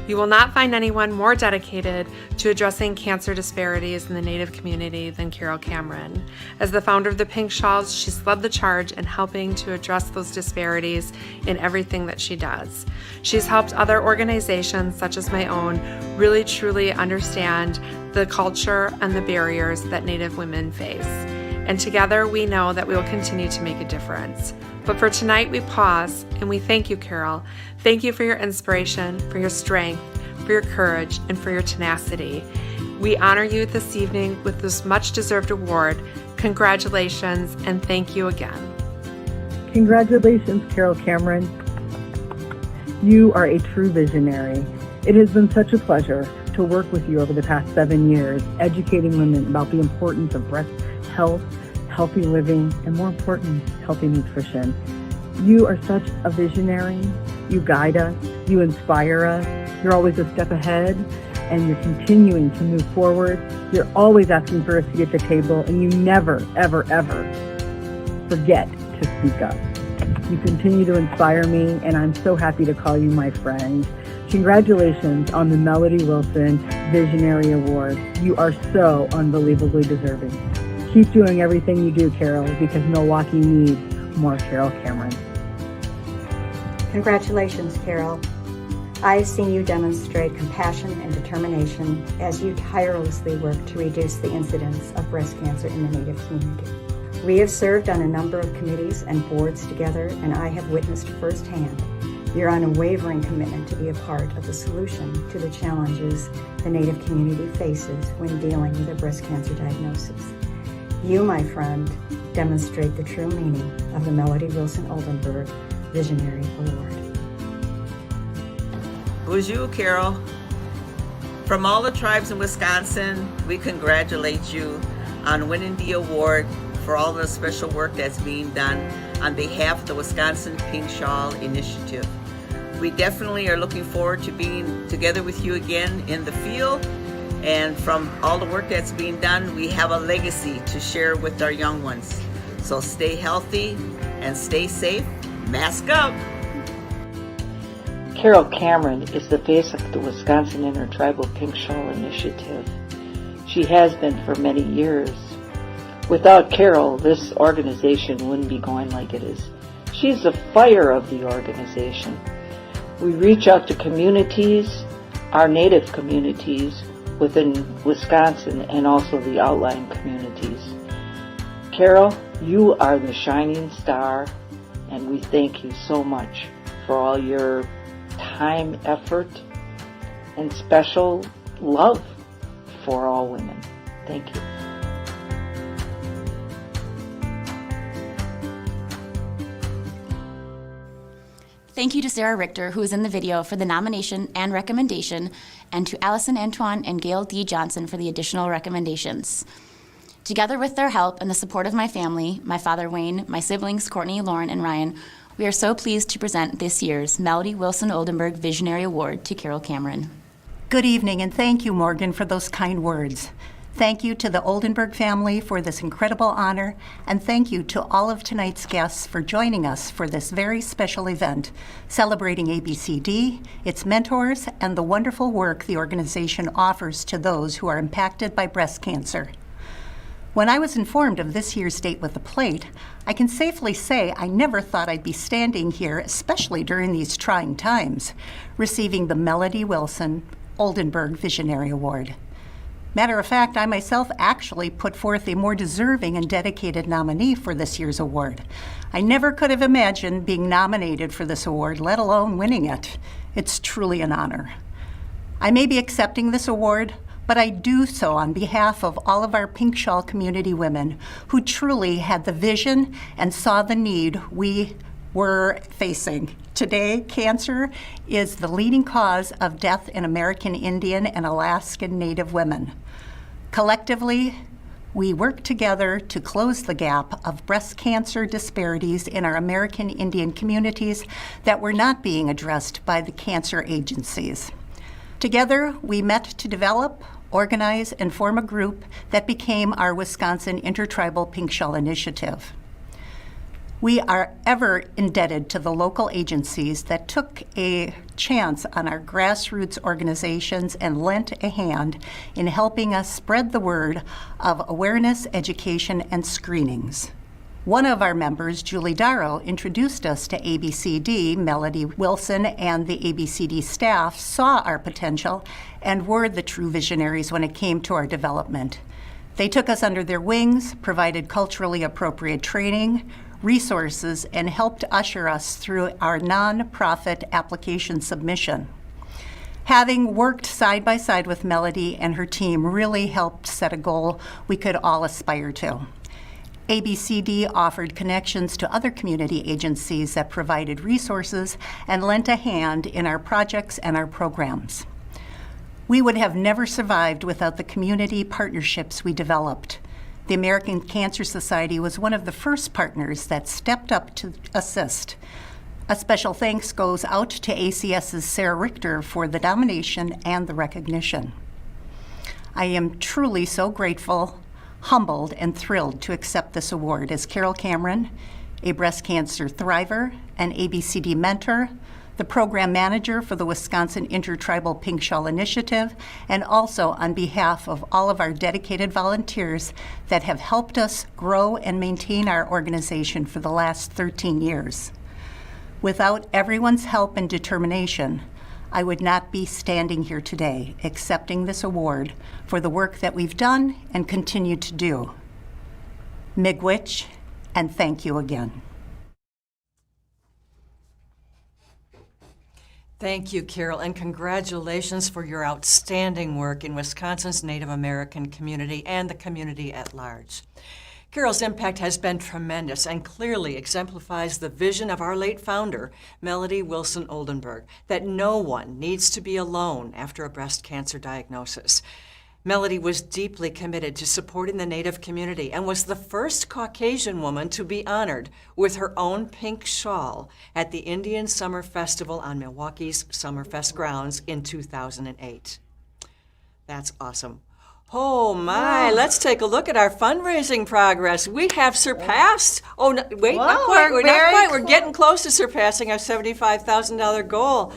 You will not find anyone more dedicated to addressing cancer disparities in the Native community than Carol Cameron. As the founder of the Pink Shawls, she's led the charge in helping to address those disparities in everything that she does. She's helped other organizations, such as my own, really truly understand the culture and the barriers that Native women face. And together we know that we will continue to make a difference. But for tonight, we pause and we thank you, Carol. Thank you for your inspiration, for your strength, for your courage, and for your tenacity. We honor you this evening with this much-deserved award. Congratulations, and thank you again. Congratulations, Carol Cameron. You are a true visionary. It has been such a pleasure to work with you over the past 7 years, educating women about the importance of breast health, healthy living, and more important, healthy nutrition. You are such a visionary. You guide us, you inspire us, you're always a step ahead, and you're continuing to move forward. You're always asking for a seat at the table, and you never, ever, ever forget to speak up. You continue to inspire me, and I'm so happy to call you my friend. Congratulations on the Melody Wilson Visionary Award. You are so unbelievably deserving. Keep doing everything you do, Carol, because Milwaukee needs more Carol Cameron. Congratulations, Carol. I've seen you demonstrate compassion and determination as you tirelessly work to reduce the incidence of breast cancer in the Native community. We have served on a number of committees and boards together, and I have witnessed firsthand your unwavering commitment to be a part of the solution to the challenges the Native community faces when dealing with a breast cancer diagnosis. You, my friend, demonstrate the true meaning of the Melody Wilson Oldenburg Visionary Award. Bonjour, Carol. From all the tribes in Wisconsin, we congratulate you on winning the award for all the special work that's being done on behalf of the Wisconsin Pink Shawl Initiative. We definitely are looking forward to being together with you again in the field, and from all the work that's being done, we have a legacy to share with our young ones. So stay healthy and stay safe. Mask up. Carol Cameron is the face of the Wisconsin Intertribal Pink Shawl Initiative. She has been for many years. Without Carol, this organization wouldn't be going like it is. She's the fire of the organization. We reach out to communities, our Native communities within Wisconsin, and also the outlying communities. Carol, you are the shining star, and we thank you so much for all your time, effort, and special love for all women. Thank you. Thank you to Sarah Richter, who is in the video, for the nomination and recommendation, and to Allison Antoine and Gail D. Johnson for the additional recommendations. Together with their help and the support of my family, my father Wayne, my siblings Courtney, Lauren, and Ryan, we are so pleased to present this year's Melody Wilson Oldenburg Visionary Award to Carol Cameron. Good evening, and thank you, Morgan, for those kind words. Thank you to the Oldenburg family for this incredible honor, and thank you to all of tonight's guests for joining us for this very special event, celebrating ABCD, its mentors, and the wonderful work the organization offers to those who are impacted by breast cancer. When I was informed of this year's Date with a Plate, I can safely say I never thought I'd be standing here, especially during these trying times, receiving the Melody Wilson Oldenburg Visionary Award. Matter of fact, I myself actually put forth a more deserving and dedicated nominee for this year's award. I never could have imagined being nominated for this award, let alone winning it. It's truly an honor. I may be accepting this award, but I do so on behalf of all of our Pink Shawl community women who truly had the vision and saw the need we were facing. Today, cancer is the leading cause of death in American Indian and Alaskan Native women. Collectively, we work together to close the gap of breast cancer disparities in our American Indian communities that were not being addressed by the cancer agencies. Together, we met to develop, organize, and form a group that became our Wisconsin Intertribal Pink Shawl Initiative. We are ever indebted to the local agencies that took a chance on our grassroots organizations and lent a hand in helping us spread the word of awareness, education, and screenings. One of our members, Julie Darrow, introduced us to ABCD. Melody Wilson and the ABCD staff saw our potential and were the true visionaries when it came to our development. They took us under their wings, provided culturally appropriate training, resources, and helped usher us through our nonprofit application submission. Having worked side by side with Melody and her team really helped set a goal we could all aspire to. ABCD offered connections to other community agencies that provided resources and lent a hand in our projects and our programs. We would have never survived without the community partnerships we developed. The American Cancer Society was one of the first partners that stepped up to assist. A special thanks goes out to ACS's Sarah Richter for the nomination and the recognition. I am truly so grateful, humbled, and thrilled to accept this award as Carol Cameron, a breast cancer thriver, an ABCD mentor, the program manager for the Wisconsin Intertribal Pink Shawl Initiative, and also on behalf of all of our dedicated volunteers that have helped us grow and maintain our organization for the last 13 years. Without everyone's help and determination, I would not be standing here today accepting this award for the work that we've done and continue to do. Miigwech, and thank you again. Thank you, Carol, and congratulations for your outstanding work in Wisconsin's Native American community and the community at large. Carol's impact has been tremendous and clearly exemplifies the vision of our late founder, Melody Wilson Oldenburg, that no one needs to be alone after a breast cancer diagnosis. Melody was deeply committed to supporting the Native community and was the first Caucasian woman to be honored with her own pink shawl at the Indian Summer Festival on Milwaukee's Summerfest grounds in 2008. That's awesome. Oh my, let's take a look at our fundraising progress. We have surpassed, not quite, we're getting close to surpassing our $75,000 goal.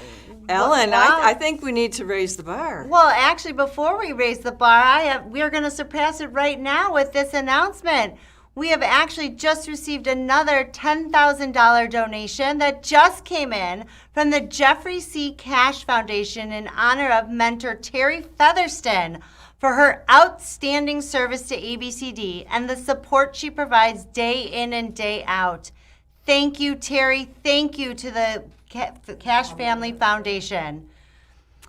Ellen, wow. I think we need to raise the bar. Well, actually, before we raise the bar, we are going to surpass it right now with this announcement. We have actually just received another $10,000 donation that just came in from the Jeffrey C. Cash Foundation in honor of mentor Terry Featherston for her outstanding service to ABCD and the support she provides day in and day out. Thank you, Terry. Thank you to the Cash Family Foundation.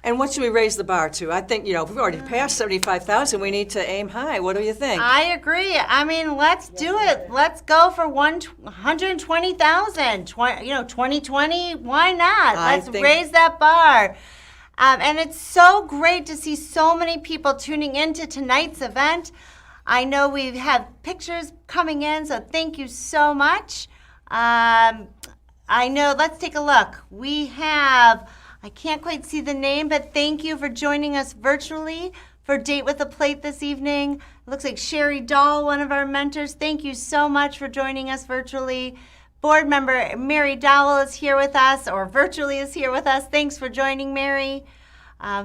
And what should we raise the bar to? I think, if we've already passed 75,000, we need to aim high. What do you think? I agree. I mean, let's do it. Let's go for 120,000. 2020, why not? Let's raise that bar. And it's so great to see so many people tuning into tonight's event. I know we have pictures coming in, so thank you so much. I know, let's take a look. We have, I can't quite see the name, but thank you for joining us virtually for Date with a Plate this evening. It looks like Sherry Dahl, one of our mentors. Thank you so much for joining us virtually. Board member Mary Dowell is here with us, or virtually is here with us. Thanks for joining, Mary.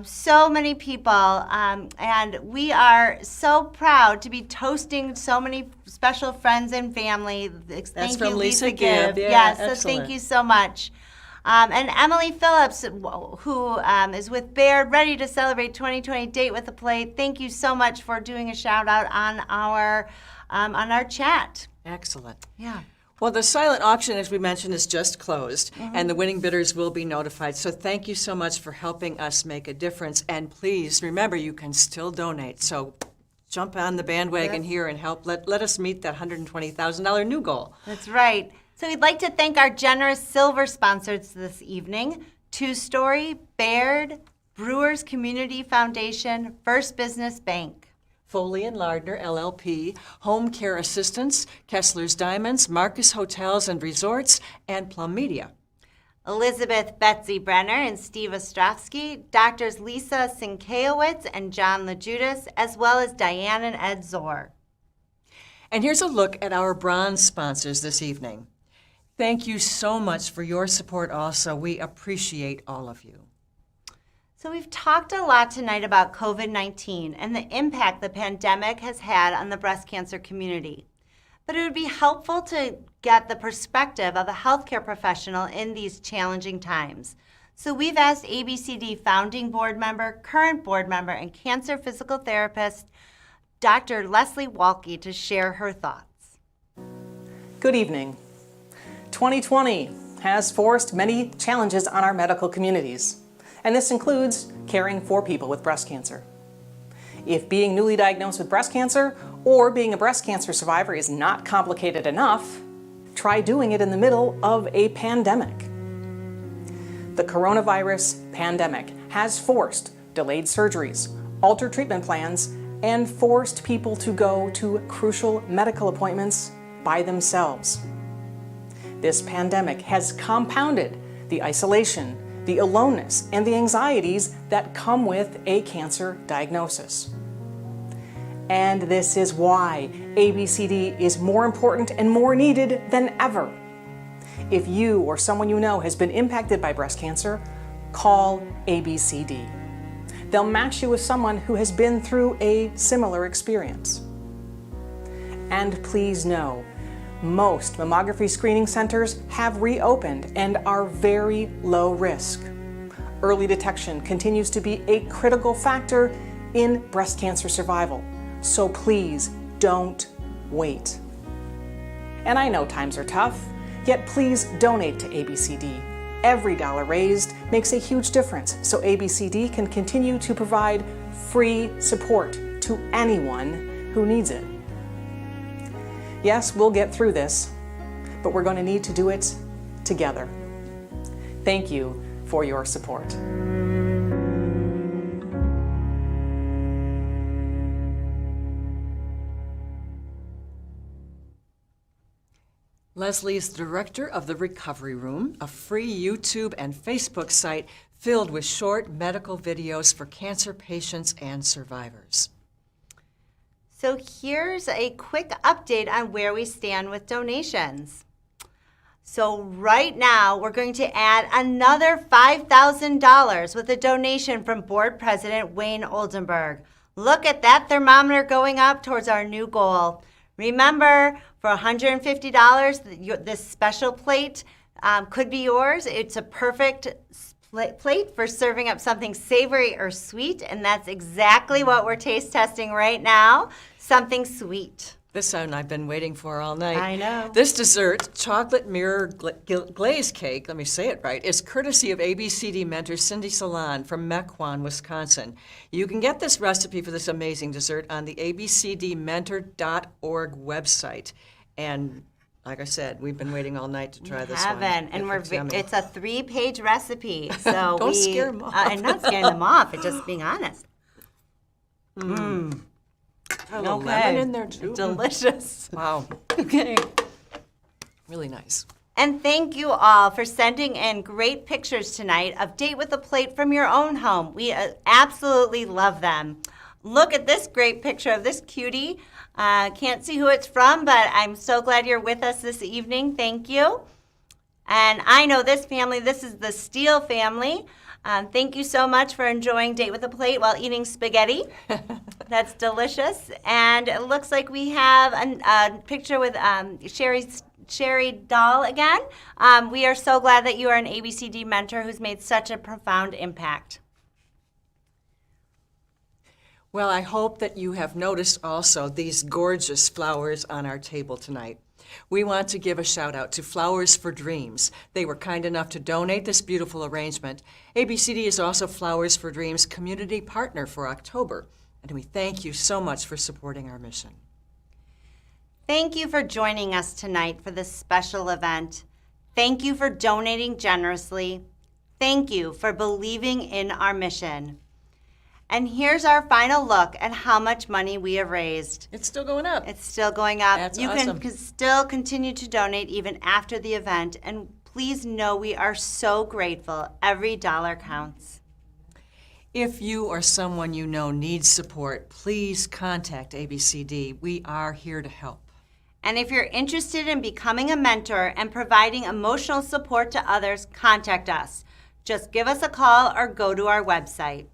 So many people, and we are so proud to be toasting so many special friends and family. That's from Lisa Gibb. Yes, so thank you so much. And Emily Phillips, who is with Baird, ready to celebrate 2020 Date with a Plate. Thank you so much for doing a shout out on our chat. Excellent. Yeah. Well, the silent auction, as we mentioned, is just closed, and the winning bidders will be notified. So thank you so much for helping us make a difference. And please remember, you can still donate. So jump on the bandwagon here and help. Let us meet that $120,000 new goal. That's right. So we'd like to thank our generous silver sponsors this evening: Two Story, Baird, Brewers Community Foundation, First Business Bank. Foley & Lardner, LLP, Home Care Assistance, Kessler's Diamonds, Marcus Hotels and Resorts, and Plum Media. Elizabeth Betsy Brenner and Steve Ostrovsky, Doctors Lisa Sienkiewicz and John LaJudas, as well as Diane and Ed Zor. And here's a look at our bronze sponsors this evening. Thank you so much for your support also. We appreciate all of you. So we've talked a lot tonight about COVID-19 and the impact the pandemic has had on the breast cancer community. But it would be helpful to get the perspective of a healthcare professional in these challenging times. So we've asked ABCD founding board member, current board member, and cancer physical therapist, Dr. Leslie Walke, to share her thoughts. Good evening. 2020 has forced many challenges on our medical communities, and this includes caring for people with breast cancer. If being newly diagnosed with breast cancer or being a breast cancer survivor is not complicated enough, try doing it in the middle of a pandemic. The coronavirus pandemic has forced delayed surgeries, altered treatment plans, and forced people to go to crucial medical appointments by themselves. This pandemic has compounded the isolation, the aloneness, and the anxieties that come with a cancer diagnosis. And this is why ABCD is more important and more needed than ever. If you or someone you know has been impacted by breast cancer, call ABCD. They'll match you with someone who has been through a similar experience. And please know, most mammography screening centers have reopened and are very low risk. Early detection continues to be a critical factor in breast cancer survival, so please don't wait. And I know times are tough, yet please donate to ABCD. Every dollar raised makes a huge difference, so ABCD can continue to provide free support to anyone who needs it. Yes, we'll get through this, but we're going to need to do it together. Thank you for your support. Leslie is the director of the Recovery Room, a free YouTube and Facebook site filled with short medical videos for cancer patients and survivors. So here's a quick update on where we stand with donations. So right now, we're going to add another $5,000 with a donation from Board President Wayne Oldenburg. Look at that thermometer going up towards our new goal. Remember, for $150, this special plate could be yours. It's a perfect plate for serving up something savory or sweet, and that's exactly what we're taste testing right now, something sweet. This one I've been waiting for all night. I know. This dessert, chocolate mirror glaze cake, let me say it right, is courtesy of ABCD mentor Cindy Salon from Mequon, Wisconsin. You can get this recipe for this amazing dessert on the abcdmentor.org website. And like I said, we've been waiting all night to try this one. And it's a 3-page recipe. So Don't scare them off. And not scaring them off, it's just being honest. A little lemon in there too. Delicious. Wow. Okay. Really nice. And thank you all for sending in great pictures tonight of Date with a Plate from your own home. We absolutely love them. Look at this great picture of this cutie. Can't see who it's from, but I'm so glad you're with us this evening. Thank you. And I know this family. This is the Steele family. Thank you so much for enjoying Date with a Plate while eating spaghetti. That's delicious. And it looks like we have a picture with Sherry Dahl again. We are so glad that you are an ABCD mentor who's made such a profound impact. Well, I hope that you have noticed also these gorgeous flowers on our table tonight. We want to give a shout out to Flowers for Dreams. They were kind enough to donate this beautiful arrangement. ABCD is also Flowers for Dreams community partner for October, and we thank you so much for supporting our mission. Thank you for joining us tonight for this special event. Thank you for donating generously. Thank you for believing in our mission. And here's our final look at how much money we have raised. It's still going up. It's still going up. That's you awesome. can still continue to donate even after the event. And Please know we are so grateful. Every dollar counts. If you or someone you know needs support, please contact ABCD. We are here to help. And if you're interested in becoming a mentor and providing emotional support to others, contact us. Just give us a call or go to our website.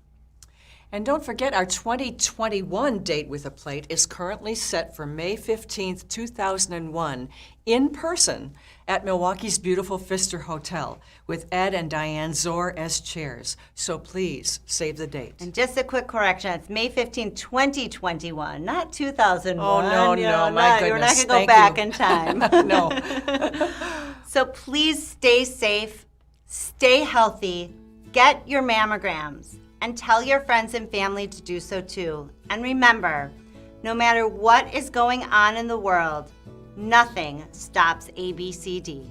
And don't forget, our 2021 Date with a Plate is currently set for May 15th, 2001, in person at Milwaukee's beautiful Pfister Hotel with Ed and Diane Zor as chairs. So please save the date. And just a quick correction, it's May 15th, 2021, not 2001. Oh, no, You no, know, my You're not goodness. going to go Thank back you. in time. No. So please stay safe, stay healthy, get your mammograms, and tell your friends and family to do so too. And remember, no matter what is going on in the world, nothing stops ABCD.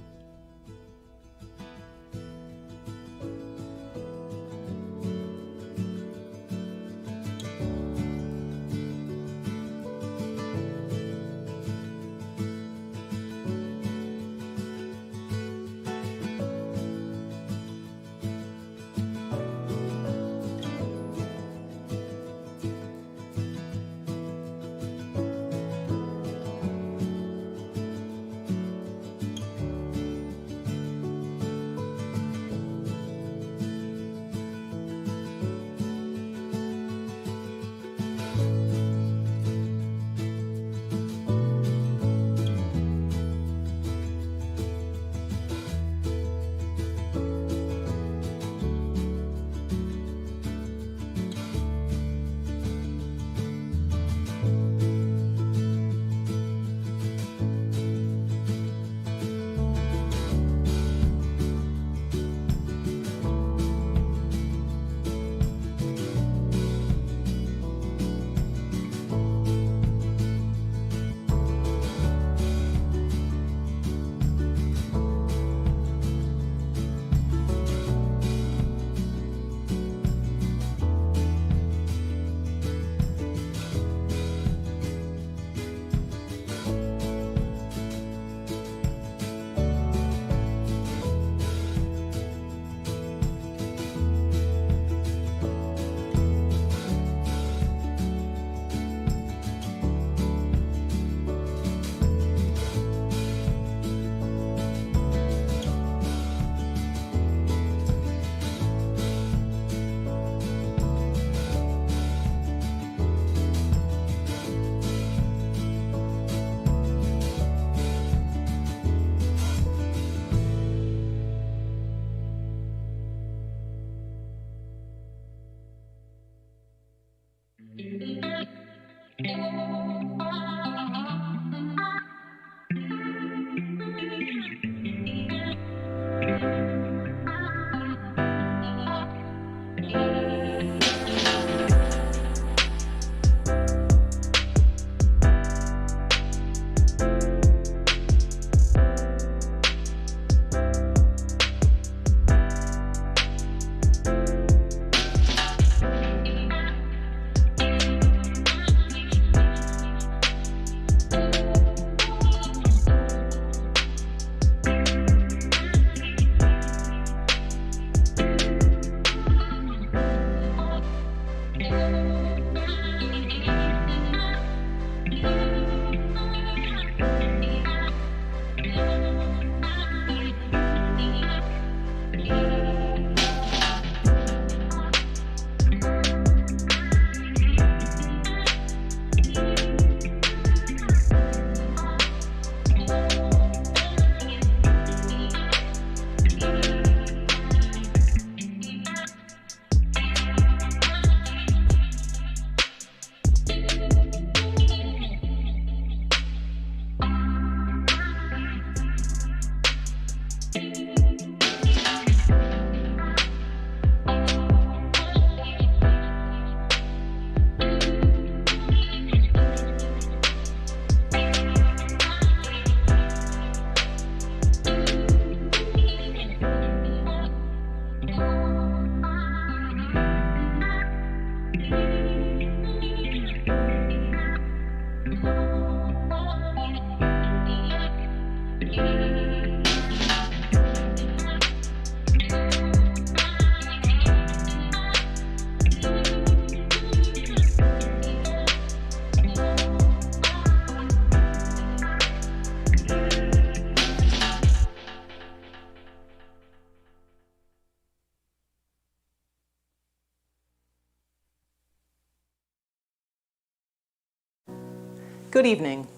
Good evening.